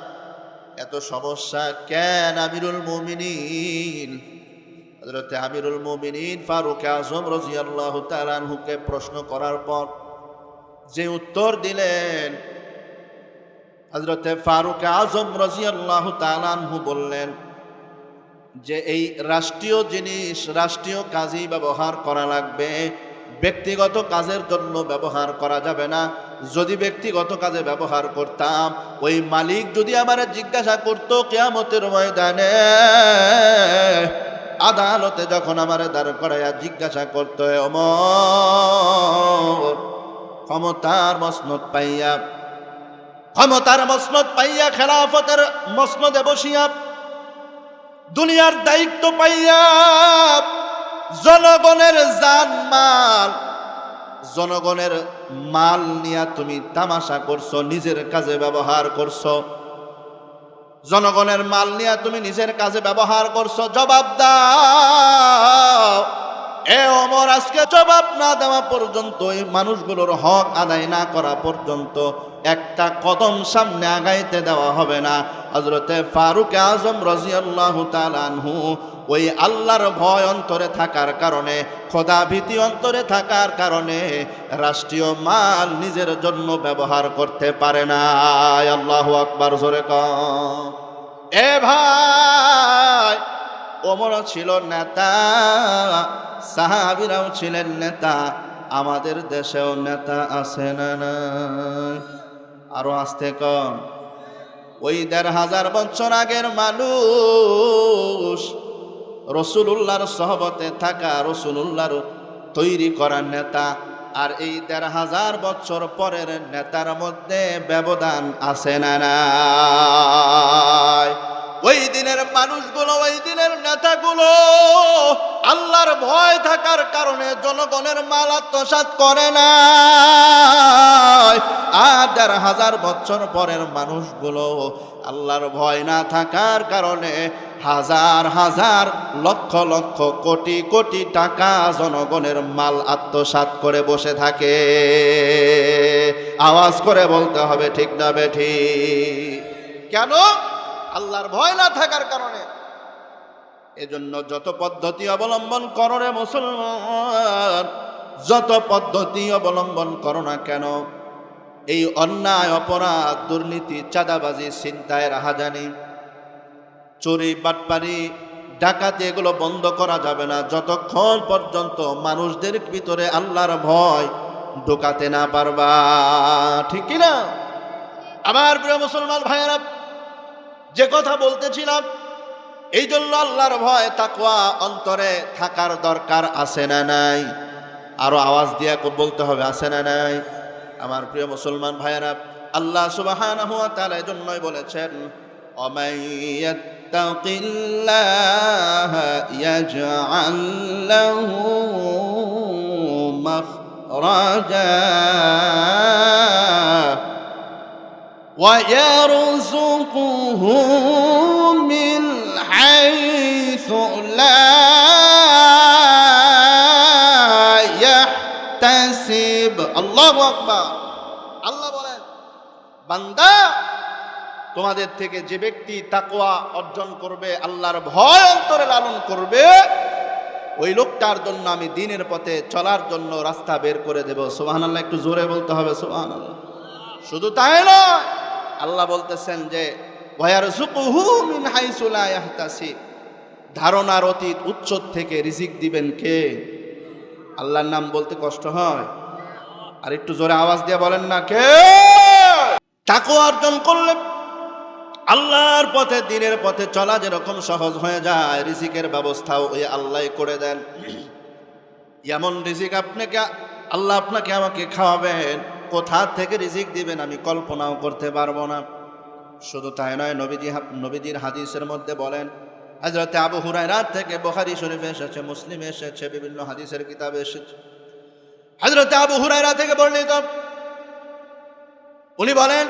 এত সমস্যা কেন? আমিরুল মুমিনিন হযরত আমিরুল মুমিনিন ফারুক আজম রাদিয়াল্লাহু তাআলা আনহুকে প্রশ্ন করার পর যে উত্তর দিলেন, হযরত ফারুক আজম রাদিয়াল্লাহু তাআলা আনহু বললেন যে এই রাষ্ট্রীয় জিনিস রাষ্ট্রীয় কাজেই ব্যবহার করা লাগবে, ব্যক্তিগত কাজের জন্য ব্যবহার করা যাবে না। যদি ব্যক্তিগত কাজে ব্যবহার করতাম, ওই মালিক যদি আমারে জিজ্ঞাসা করতো কিয়ামতের ময়দানে, আদালতে যখন আমারে দাঁড় করাইয়া জিজ্ঞাসা করতো, ওমর ক্ষমতার মসনদ পাইয়া, ক্ষমতার মসনদ পাইয়া, খেলাফতের মসনদে বসিয়া, দুনিয়ার দায়িত্ব পাইয়া, জনগণের জানমাল, জনগণের মাল নিয়া তুমি তামাশা করছো, নিজের কাজে ব্যবহার করছো, জনগণের মাল নিয়া তুমি নিজের কাজে ব্যবহার করছো। জবাব দাও, এ ওমর, আজকে জবাব না দেওয়া পর্যন্ত, এই মানুষগুলোর হক আদায় না করা পর্যন্ত একটা কদম সামনে আগাইতে দেওয়া হবে না। হযরতে ফারুক আজম রাদিয়াল্লাহু তাআলা আনহু ওই আল্লাহর ভয় অন্তরে থাকার কারণে, খোদা ভীতি অন্তরে থাকার কারণে রাষ্ট্রীয় মাল নিজের জন্য ব্যবহার করতে পারে না। আল্লাহু আকবার, জোরে কও। এ ভাই, ওমর ছিল নেতা, সাহাবীরাও ছিলেন নেতা, আমাদের দেশেও নেতা আছে না নাই? আরো আসতে কম। ওই ১৫০০ বছর আগের মানুষ, রাসূলুল্লাহর সহবতে থাকা, রাসূলুল্লাহর তৈরি করা নেতা, আর এই ১৫০০ বছর পরের নেতার মধ্যে ব্যবধান আছে না নাই? ওই দিনের মানুষগুলো, ওই দিনের নেতাগুলো আল্লাহর ভয় থাকার কারণে জনগণের মাল আত্মসাৎ করে না। আর ১৫০০ বছর পরের মানুষগুলো আল্লাহর ভয় না থাকার কারণে হাজার হাজার লক্ষ লক্ষ কোটি কোটি টাকা জনগণের মাল আত্মসাৎ করে বসে থাকে। আওয়াজ করে বলতে হবে ঠিক না বেঠিক? কেন? আল্লাহর ভয় না থাকার কারণে। এজন্য যত পদ্ধতি অবলম্বন করো রে মুসলমান, যত পদ্ধতি অবলম্বন করো না কেন, এই অন্যায়, অপরাধ, দুর্নীতি, চাঁদাবাজি, ছিনতাই, রাহাজানি, চুরি, বাটপারি, ডাকাতি, এগুলো বন্ধ করা যাবে না যতক্ষণ পর্যন্ত মানুষদের ভিতরে আল্লাহর ভয় ঢোকাতে না পারবা। ঠিক কিনা? আমার প্রিয় মুসলমান ভাইয়েরা, যে কথা বলতেছিলাম, এই জন্য আল্লাহর ভয়, তাকওয়া অন্তরে থাকার দরকার আছে না নাই? আরো আওয়াজ দিয়া বলতে হবে, আছে না নাই? আমার প্রিয় মুসলমান ভাইয়েরা, আল্লাহ সুবহানাহু ওয়া তাআলা এজন্যই বলেছেন, ওয়ামান ইয়াত্তাকিল্লাহা ইয়াজআল লাহু মাখরাজা ওয়া ইয়ারযুকুহু মিন হাইসু লা ইয়াহতাসিব। আল্লাহু আকবার। আল্লাহ বলেন, বান্দা, তোমাদের থেকে যে ব্যক্তি তাকওয়া অর্জন করবে, আল্লাহর ভয় অন্তরে লালন করবে, ওই লোকটার জন্য আমি দ্বীনের পথে চলার জন্য রাস্তা বের করে দেব। সুবহানাল্লাহ, একটু জোরে বলতে হবে সুবহানাল্লাহ। শুধু তাই নয়, আল্লাহ বলতেছেন যে ওয়ায়ারযুকুহু মিন হাইসু লা ইয়াহতাসিব, ধারণার অতীত উচ্চ থেকে রিজিক দিবেন কে? আল্লাহর নাম বলতে কষ্ট হয়? আর একটু জোরে আওয়াজ দিয়ে বলেন না, কে? তাকওয়া অর্জন করলে আল্লাহর পথে, দ্বীনের পথে চলা যেরকম সহজ হয়ে যায়, রিজিকের ব্যবস্থাও ওই আল্লাহই করে দেন। এমন রিজিক আল্লাহ আপনাকে আমাকে খাওয়াবেন, কোথা থেকে রিজিক দিবেন আমি কল্পনাও করতে পারবো না। শুধু তাই নয়, নবীজির হাদিসের মধ্যে বলেন, হযরত আবু হুরায়রা থেকে বুখারী শরীফে এসেছে, মুসলিমে এসেছে, বিভিন্ন হাদিসের কিতাবে এসেছে, হযরত আবু হুরায়রা থেকে বর্ণিত, উনি বলেন,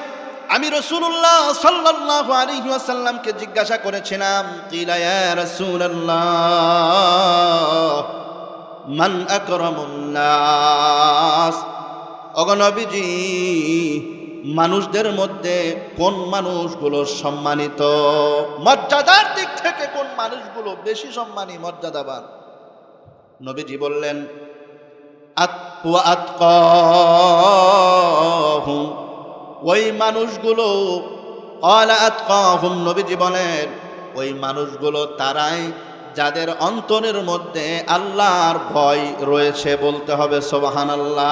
আমি রাসূলুল্লাহ সাল্লাল্লাহু আলাইহি ওয়াসাল্লামকে জিজ্ঞাসা করেছিলাম, কিলা ইয়া রাসূলুল্লাহ মান আকরামুন নাস, ওগো নবীজি, মানুষদের মধ্যে কোন মানুষগুলো সম্মানিত, মর্যাদার দিক থেকে কোন মানুষগুলো বেশি সম্মানী, মর্যাদাবান? নবীজি বললেন, আতকাহুম, ওই মানুষগুলো, ক্বালা আতকাহুম, নবীজি বলেন, ওই মানুষগুলো তারাই যাদের অন্তরের মধ্যে আল্লাহর ভয় রয়েছে। বলতে হবে সুবহানাল্লাহ।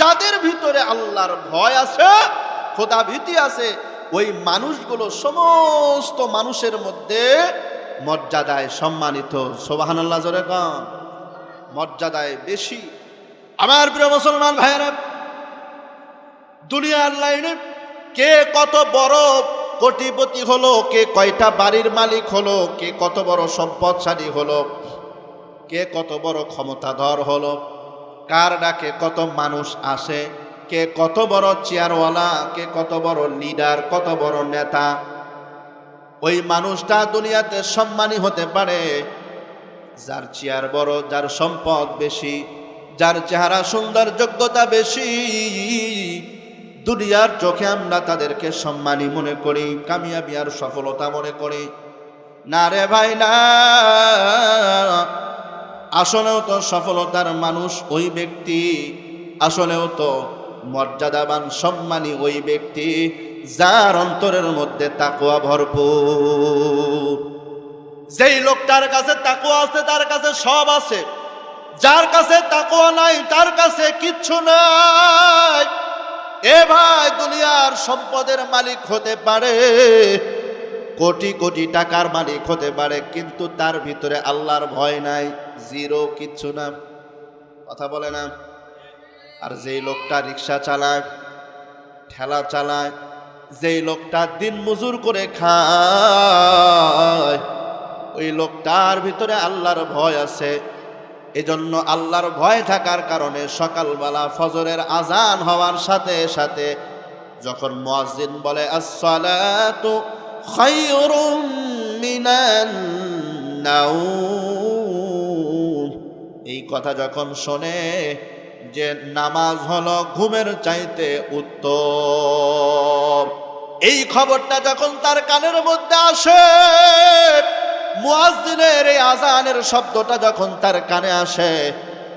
যাদের ভিতরে আল্লাহর ভয় আছে, খোদা ভীতি আছে, ওই মানুষগুলো সমস্ত মানুষের মধ্যে মর্যাদায় সম্মানিত। সুবহানাল্লাহ, জোরে কন, মর্যাদায় বেশি। আমার প্রিয় মুসলমান ভাইয়েরা, দুনিয়ার লাইনে কে কত বড় কোটিপতি হলো, কে কয়টা বাড়ির মালিক হলো, কে কত বড় সম্পদশালী হলো, কে কত বড় ক্ষমতাধর হলো, কার ডাকে কত মানুষ আসে, কে কত বড় চেয়ারওয়ালা, কে কত বড় লিডার, কত বড় নেতা, ওই মানুষটা দুনিয়াতে সম্মানী হতে পারে যার চেয়ার বড়, যার সম্পদ বেশি, যার চেহারা সুন্দর, যোগ্যতা বেশি, দুনিয়ার চোখে আমরা তাদেরকে সম্মানী মনে করি, কামিয়াবি আর সফলতা মনে করি। না রে ভাই না, আসলেও তো সফলতার মানুষ ওই ব্যক্তি, আসলেও তো মর্যাদাবান সম্মানী ওই ব্যক্তি যার অন্তরের মধ্যে তাকওয়া ভরপুর। যেই লোকটার কাছে তাকওয়া আছে তার কাছে সব আছে, যার কাছে তাকওয়া নাই তার কাছে কিচ্ছু নাই। এ ভাই, দুনিয়ার সম্পদের মালিক হতে পারে, কোটি কোটি টাকার মালিক হতে পারে, কিন্তু তার ভিতরে আল্লাহর ভয় নাই, জিরো, কিচ্ছু না। কথা বলে না? আর যেই লোকটা রিক্সা চালায়, ঠেলা চালায়, যেই লোকটা দিন মজুর করে খায়, ওই লোকটার ভিতরে আল্লাহর ভয় আছে। এজন্য আল্লাহর ভয় থাকার কারণে সকালবেলা ফজরের আজান হওয়ার সাথে সাথে যখন মুয়াজ্জিন বলে আসসালাতু খায়রুম মিনান নাওম, এই কথা যখন শোনে যে নামাজ হলো ঘুমের চাইতে উত্তম, এই খবরটা যখন তার কানের মধ্যে আসে, মুয়াজ্জিনের এই আজানের শব্দটা যখন তার কানে আসে,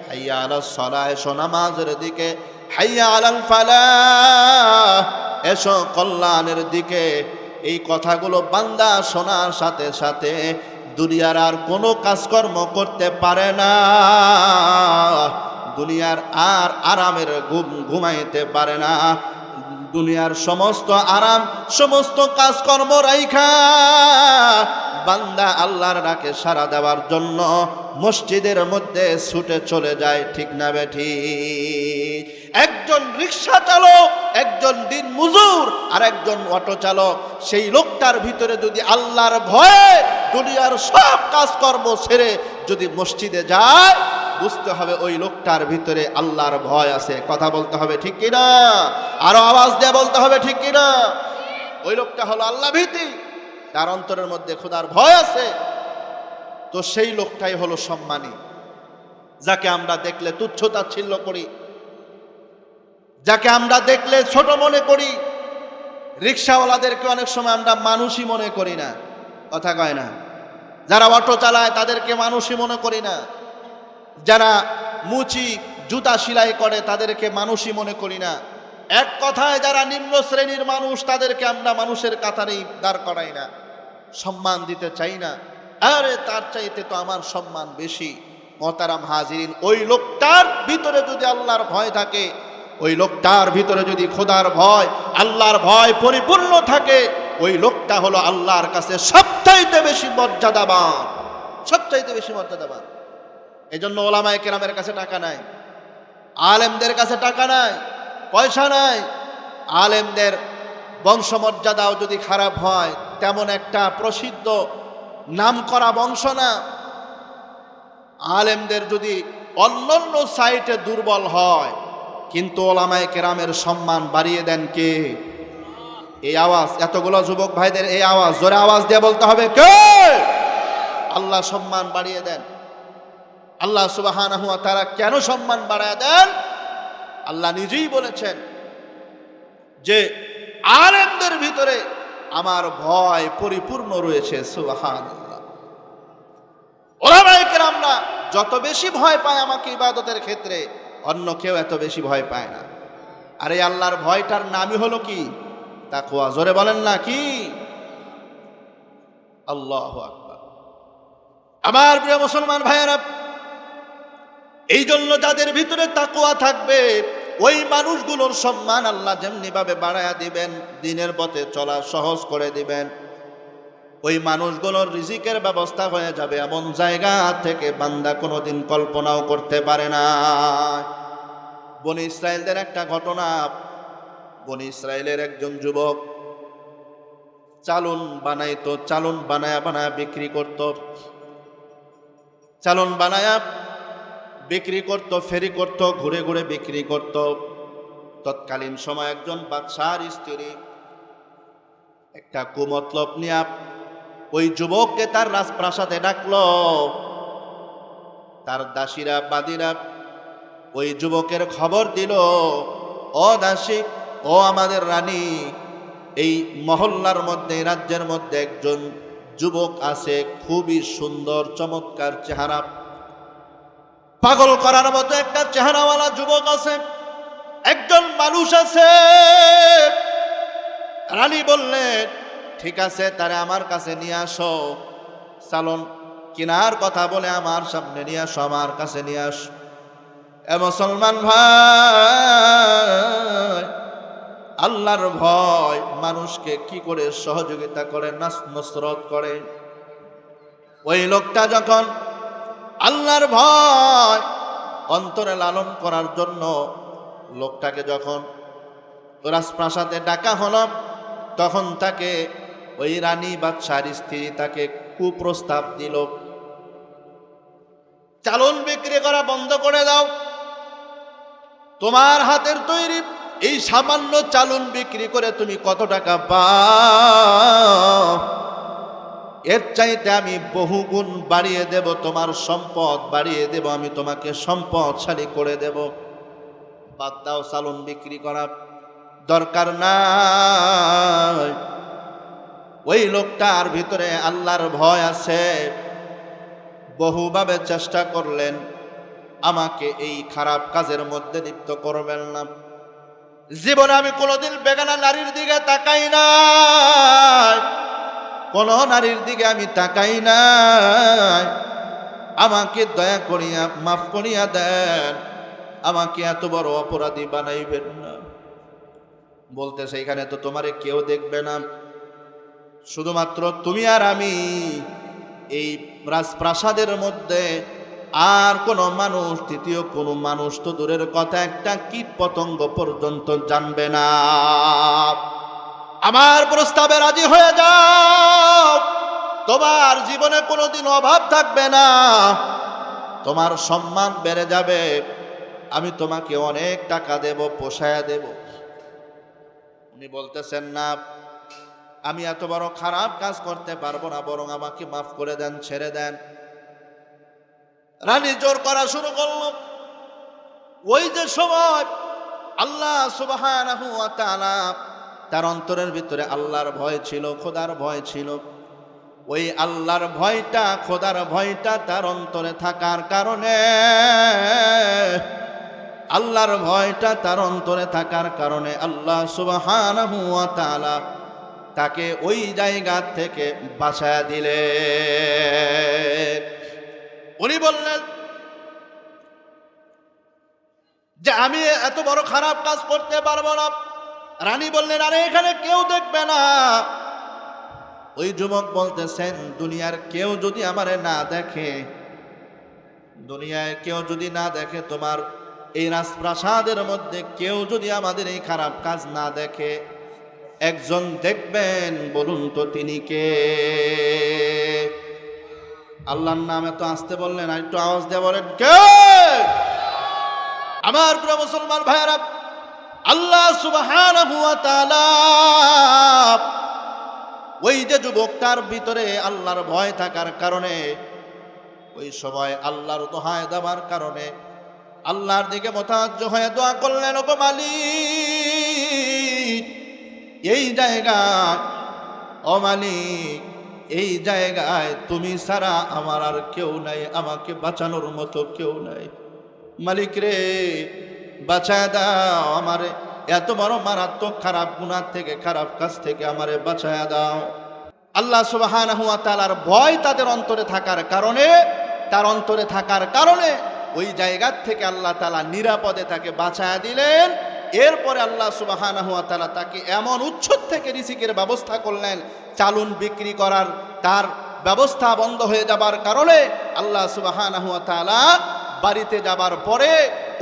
হাইয়া আলাস সালাহ, এসো নামাজের দিকে, হাইয়া আলাল ফালাহ, এসো কল্যাণের দিকে, এই কথাগুলো বান্দা শোনার সাথে সাথে দুনিয়ার আর কোনো কাজকর্ম করতে পারে না, দুনিয়ার আর আরামের ঘুমাইতে পারে না, দুনিয়ার সমস্ত আরাম, সমস্ত কাজকর্ম রাইখা বান্দা আল্লাহর ডাকে সাড়া দেওয়ার জন্য মসজিদের মধ্যে ছুটে চলে যায়। ঠিক না বেঠি? একজন রিক্সা চালক, একজন দিন মজুর, আর একজন অটো চালক, সেই লোকটার ভিতরে যদি আল্লাহর ভয়ে দুনিয়ার সব কাজকর্ম ছেড়ে যদি মসজিদে যায়, বুঝতে হবে ওই লোকটার ভিতরে আল্লাহর ভয় আছে। কথা বলতে হবে ঠিক কিনা? আরো আওয়াজ দিয়ে বলতে হবে ঠিক কিনা? ওই লোকটা হলো আল্লাহ ভীতি, তার অন্তরের মধ্যে খোদার ভয় আছে। তো সেই লোকটাই হলো সম্মানী, যাকে আমরা দেখলে তুচ্ছ তাচ্ছিল্য করি, যাকে আমরা দেখলে ছোট মনে করি। রিক্সাওয়ালাদেরকে অনেক সময় আমরা মানুষই মনে করি না, কথা কয় না? যারা অটো চালায় তাদেরকে মানুষই মনে করি না, যারা মুচি জুতা সেলাই করে তাদেরকে মানুষই মনে করি না। এক কথায় যারা নিম্ন শ্রেণীর মানুষ তাদেরকে আমরা মানুষের কাতারেই দাঁড় করাই না, সম্মান দিতে চাই না। আরে তার চাইতে তো আমার সম্মান বেশি। মোহতারাম হাজিরিন, ওই লোকটার ভিতরে যদি আল্লাহর ভয় থাকে, ওই লোকটার ভিতরে যদি খোদার ভয়, আল্লাহর ভয় পরিপূর্ণ থাকে, ওই লোকটা হলো আল্লাহর কাছে সবচাইতে বেশি মর্যাদাবান, সবচাইতে বেশি মর্যাদাবান। এজন্য ওলামায়ে কেরামের কাছে টাকা নাই, আলেমদের কাছে টাকা নাই, পয়সা নাই। আলেমদের বংশমর্যাদাও যদি খারাপ হয়, তেমন একটা প্রসিদ্ধ নামকরা বংশ না। আলেমদের যদি অন্যান্য সাইটে দুর্বল হয়, কিন্তু ওলামায়ে কেরামের সম্মান বাড়িয়ে দেন কে? এই আওয়াজ, এতগুলো যুবক ভাইদের এই আওয়াজ, জোরে আওয়াজ দিয়ে বলতে হবে কে? আল্লাহ সম্মান বাড়িয়ে দেন। আল্লাহ সুবহানাহু ওয়া তাআলা কেন সম্মান বাড়ায় দেন? আল্লাহ নিজেই বলেছেন যে আলেমদের ভিতরে আমার ভয় পরিপূর্ণ রয়েছে। সুবহানাল্লাহ। ওলামায়ে কেরামরা যত বেশি ভয় পায় আমাকে ইবাদতের ক্ষেত্রে, অন্য কেউ এত বেশি ভয় পায় না। আর এই আল্লাহর ভয়টার নামই হলো কি? তাকওয়া। জোরে বলেন না কি? আল্লাহু আকবার। আমার প্রিয় মুসলমান ভাইয়েরা, এই জন্য যাদের ভিতরে তাকওয়া থাকবে, ওই মানুষগুলোর সম্মান আল্লাহ যেমনি ভাবে বাড়ায়া দিবেন, দিনের পথে চলা সহজ করে দিবেন। ওই মানুষগুলোর রিজিকের ব্যবস্থা হয়ে যাবে এমন জায়গা থেকে বান্দা কোনোদিন কল্পনাও করতে পারে না। বনি ইসরায়েলদের একটা ঘটনা। বনি ইসরায়েলের একজন যুবক চালন বানাইতো, চালন বানায়া বানায়া বিক্রি করত, চালন বানায়া বিক্রি করত, ফেরি করত, ঘুরে ঘুরে বিক্রি করত। তৎকালীন সময় একজন বাদশার স্ত্রী একটা কুমতলব নিয়ে ওই যুবককে তার রাজপ্রাসাদে ডাকলো। তার দাসীরা বাদীরা ওই যুবকের খবর দিল, ও দাসী, ও আমাদের রানী, এই মহল্লার মধ্যে, রাজ্যের মধ্যে একজন যুবক আছে, খুবই সুন্দর চমৎকার চেহারা, পাগল করার মতো একটা চেহারাওয়ালা যুবক আছে, একজন মানুষ আছে। রানী বললেন, ঠিক আছে, তারে আমার কাছে নিয়ে আসো, চালন কিনার কথা বলে আমার সামনে নিয়ে আসো, আমার কাছে নিয়ে আসো। এ মুসলমান ভাই, আল্লাহর ভয় মানুষকে কি করে সহযোগিতা করে, নসরত করে। ওই লোকটা যখন আল্লাহর ভয় অন্তরে লালন করার জন্য লোকটাকে যখন রাজপ্রাসাদে ডাকা হলো, তখন তাকে ওই রানী বাদশার স্ত্রী তাকে কুপ্রস্তাব দিল, চালন বিক্রি করা বন্ধ করে দাও, তোমার হাতের তৈরি এই সামান্য চালন বিক্রি করে তুমি কত টাকা পাও, এর চাইতে আমি বহুগুণ বাড়িয়ে দেব, তোমার সম্পদ বাড়িয়ে দেব, আমি তোমাকে সম্পদশালী করে দেব, বাদ দাও, চালন বিক্রি করা দরকার নাই। ওই লোকটার ভিতরে আল্লাহর ভয় আছে, বহুভাবে চেষ্টা করলেন আমাকে এই খারাপ কাজের মধ্যে লিপ্ত করবেন না, জীবনে আমি কোনোদিন বেগানা নারীর দিকে তাকাই নাই, কোন নারীর দিকে আমি তাকাই নাই, আমাকে দয়া করিয়া মাফ করিয়া দেন, আমাকে এত বড় অপরাধী বানাইবেন না। বলতেছে, এখানে তো তোমারে কেউ দেখবে না, শুধুমাত্র তুমি আর আমি, এই রাজপ্রাসাদের মধ্যে আর কোনো মানুষ, তৃতীয় কোনো মানুষ তো দূরের কথা, একটা কীট পতঙ্গ পর্যন্ত জানবে না। আমার প্রস্তাবে রাজি হয়ে যাও, তোমার জীবনে কোনোদিন অভাব থাকবে না, তোমার সম্মান বেড়ে যাবে, আমি তোমাকে অনেক টাকা দেব, পোষায়া দেব। উনি বলতেছেন, না, আমি এত বড় খারাপ কাজ করতে পারবো না, বরং আমাকে মাফ করে দেন, ছেড়ে দেন। রানী জোর করা শুরু করলো। ওই যে সময় আল্লাহ সুবহানাহু ওয়া তাআলা, তার অন্তরের ভিতরে আল্লাহর ভয় ছিল, খোদার ভয় ছিল। ওই আল্লাহর ভয়টা, খোদার ভয়টা তার অন্তরে থাকার কারণে, আল্লাহর ভয়টা তার অন্তরে থাকার কারণে আল্লাহ সুবহানাহু ওয়া তাআলা তাকে ওই জায়গা থেকে বাঁচায়া দিলেন। উনি বললেন যে আমি এত বড় খারাপ কাজ করতে পারবো না। রানী বললেন, আরে এখানে কেউ দেখবে না। ওই যুবক বলতেছেন, দুনিয়ার কেউ যদি আমারে না দেখে, দুনিয়ায় কেউ যদি না দেখে, তোমার এই রাজপ্রাসাদের মধ্যে কেউ যদি আমাদের এই খারাপ কাজ না দেখে, একজন দেখবেন, বলুন তো তিনি কে? আল্লাহর নামে তো আসতে বললেন, আর একটু আওয়াজ দিয়ে বলেন, কে? আমার প্রিয় মুসলমান ভাইরা, আল্লাহ সুবহানাহু ওয়া তাআলা ওই যে যুবকটার ভিতরে আল্লাহর ভয় থাকার কারণে, ওই সময় আল্লাহর দোহায় দেওয়ার কারণে আল্লাহর দিকে মোতাজ্জ হয়ে দোয়া করলেন, ওগো মালিক, এই জায়গায়, ও মালিক, এই জায়গায় তুমি ছাড়া আমার আর কেউ নাই, আমাকে বাঁচানোর মতো কেউ নাই। মালিক রে, বাঁচায় দাও আমারে, এত বড় মারাত্মক খারাপ গুনাহ থেকে, খারাপ কাজ থেকে আমারে বাঁচায় দাও। আল্লাহ সুবহানাহু ওয়া তাআলার ভয় তাদের অন্তরে থাকার কারণে, তার অন্তরে থাকার কারণে ওই জায়গার থেকে আল্লাহ তাআলা নিরাপদে তাকে বাঁচায় দিলেন। এরপরে আল্লাহ সুবহানাহু ওয়া তাআলা তাকে এমন উৎস থেকে রিজিকের ব্যবস্থা করলেন, চালুন বিক্রি করার তার ব্যবস্থা বন্ধ হয়ে যাবার কারণে আল্লাহ সুবহানাহু ওয়া তাআলা বাড়িতে যাবার পরে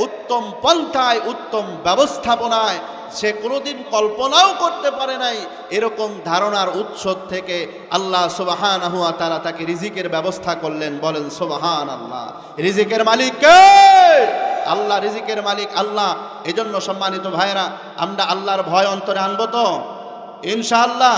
উত্তম পন্থায়, উত্তম ব্যবস্থাপনায়, সে কোনোদিন কল্পনাও করতে পারে নাই, এরকম ধারণার উৎস থেকে আল্লাহ সুবহানাহু ওয়া তাআলা তাকে রিজিকের ব্যবস্থা করলেন। বলেন সুবহানাল্লাহ। রিজিকের মালিক কে? আল্লাহ। রিজিকের মালিক আল্লাহ। এজন্য সম্মানিত ভাইরা, আমরা আল্লাহর ভয় অন্তরে আনবো তো ইনশাআল্লাহ।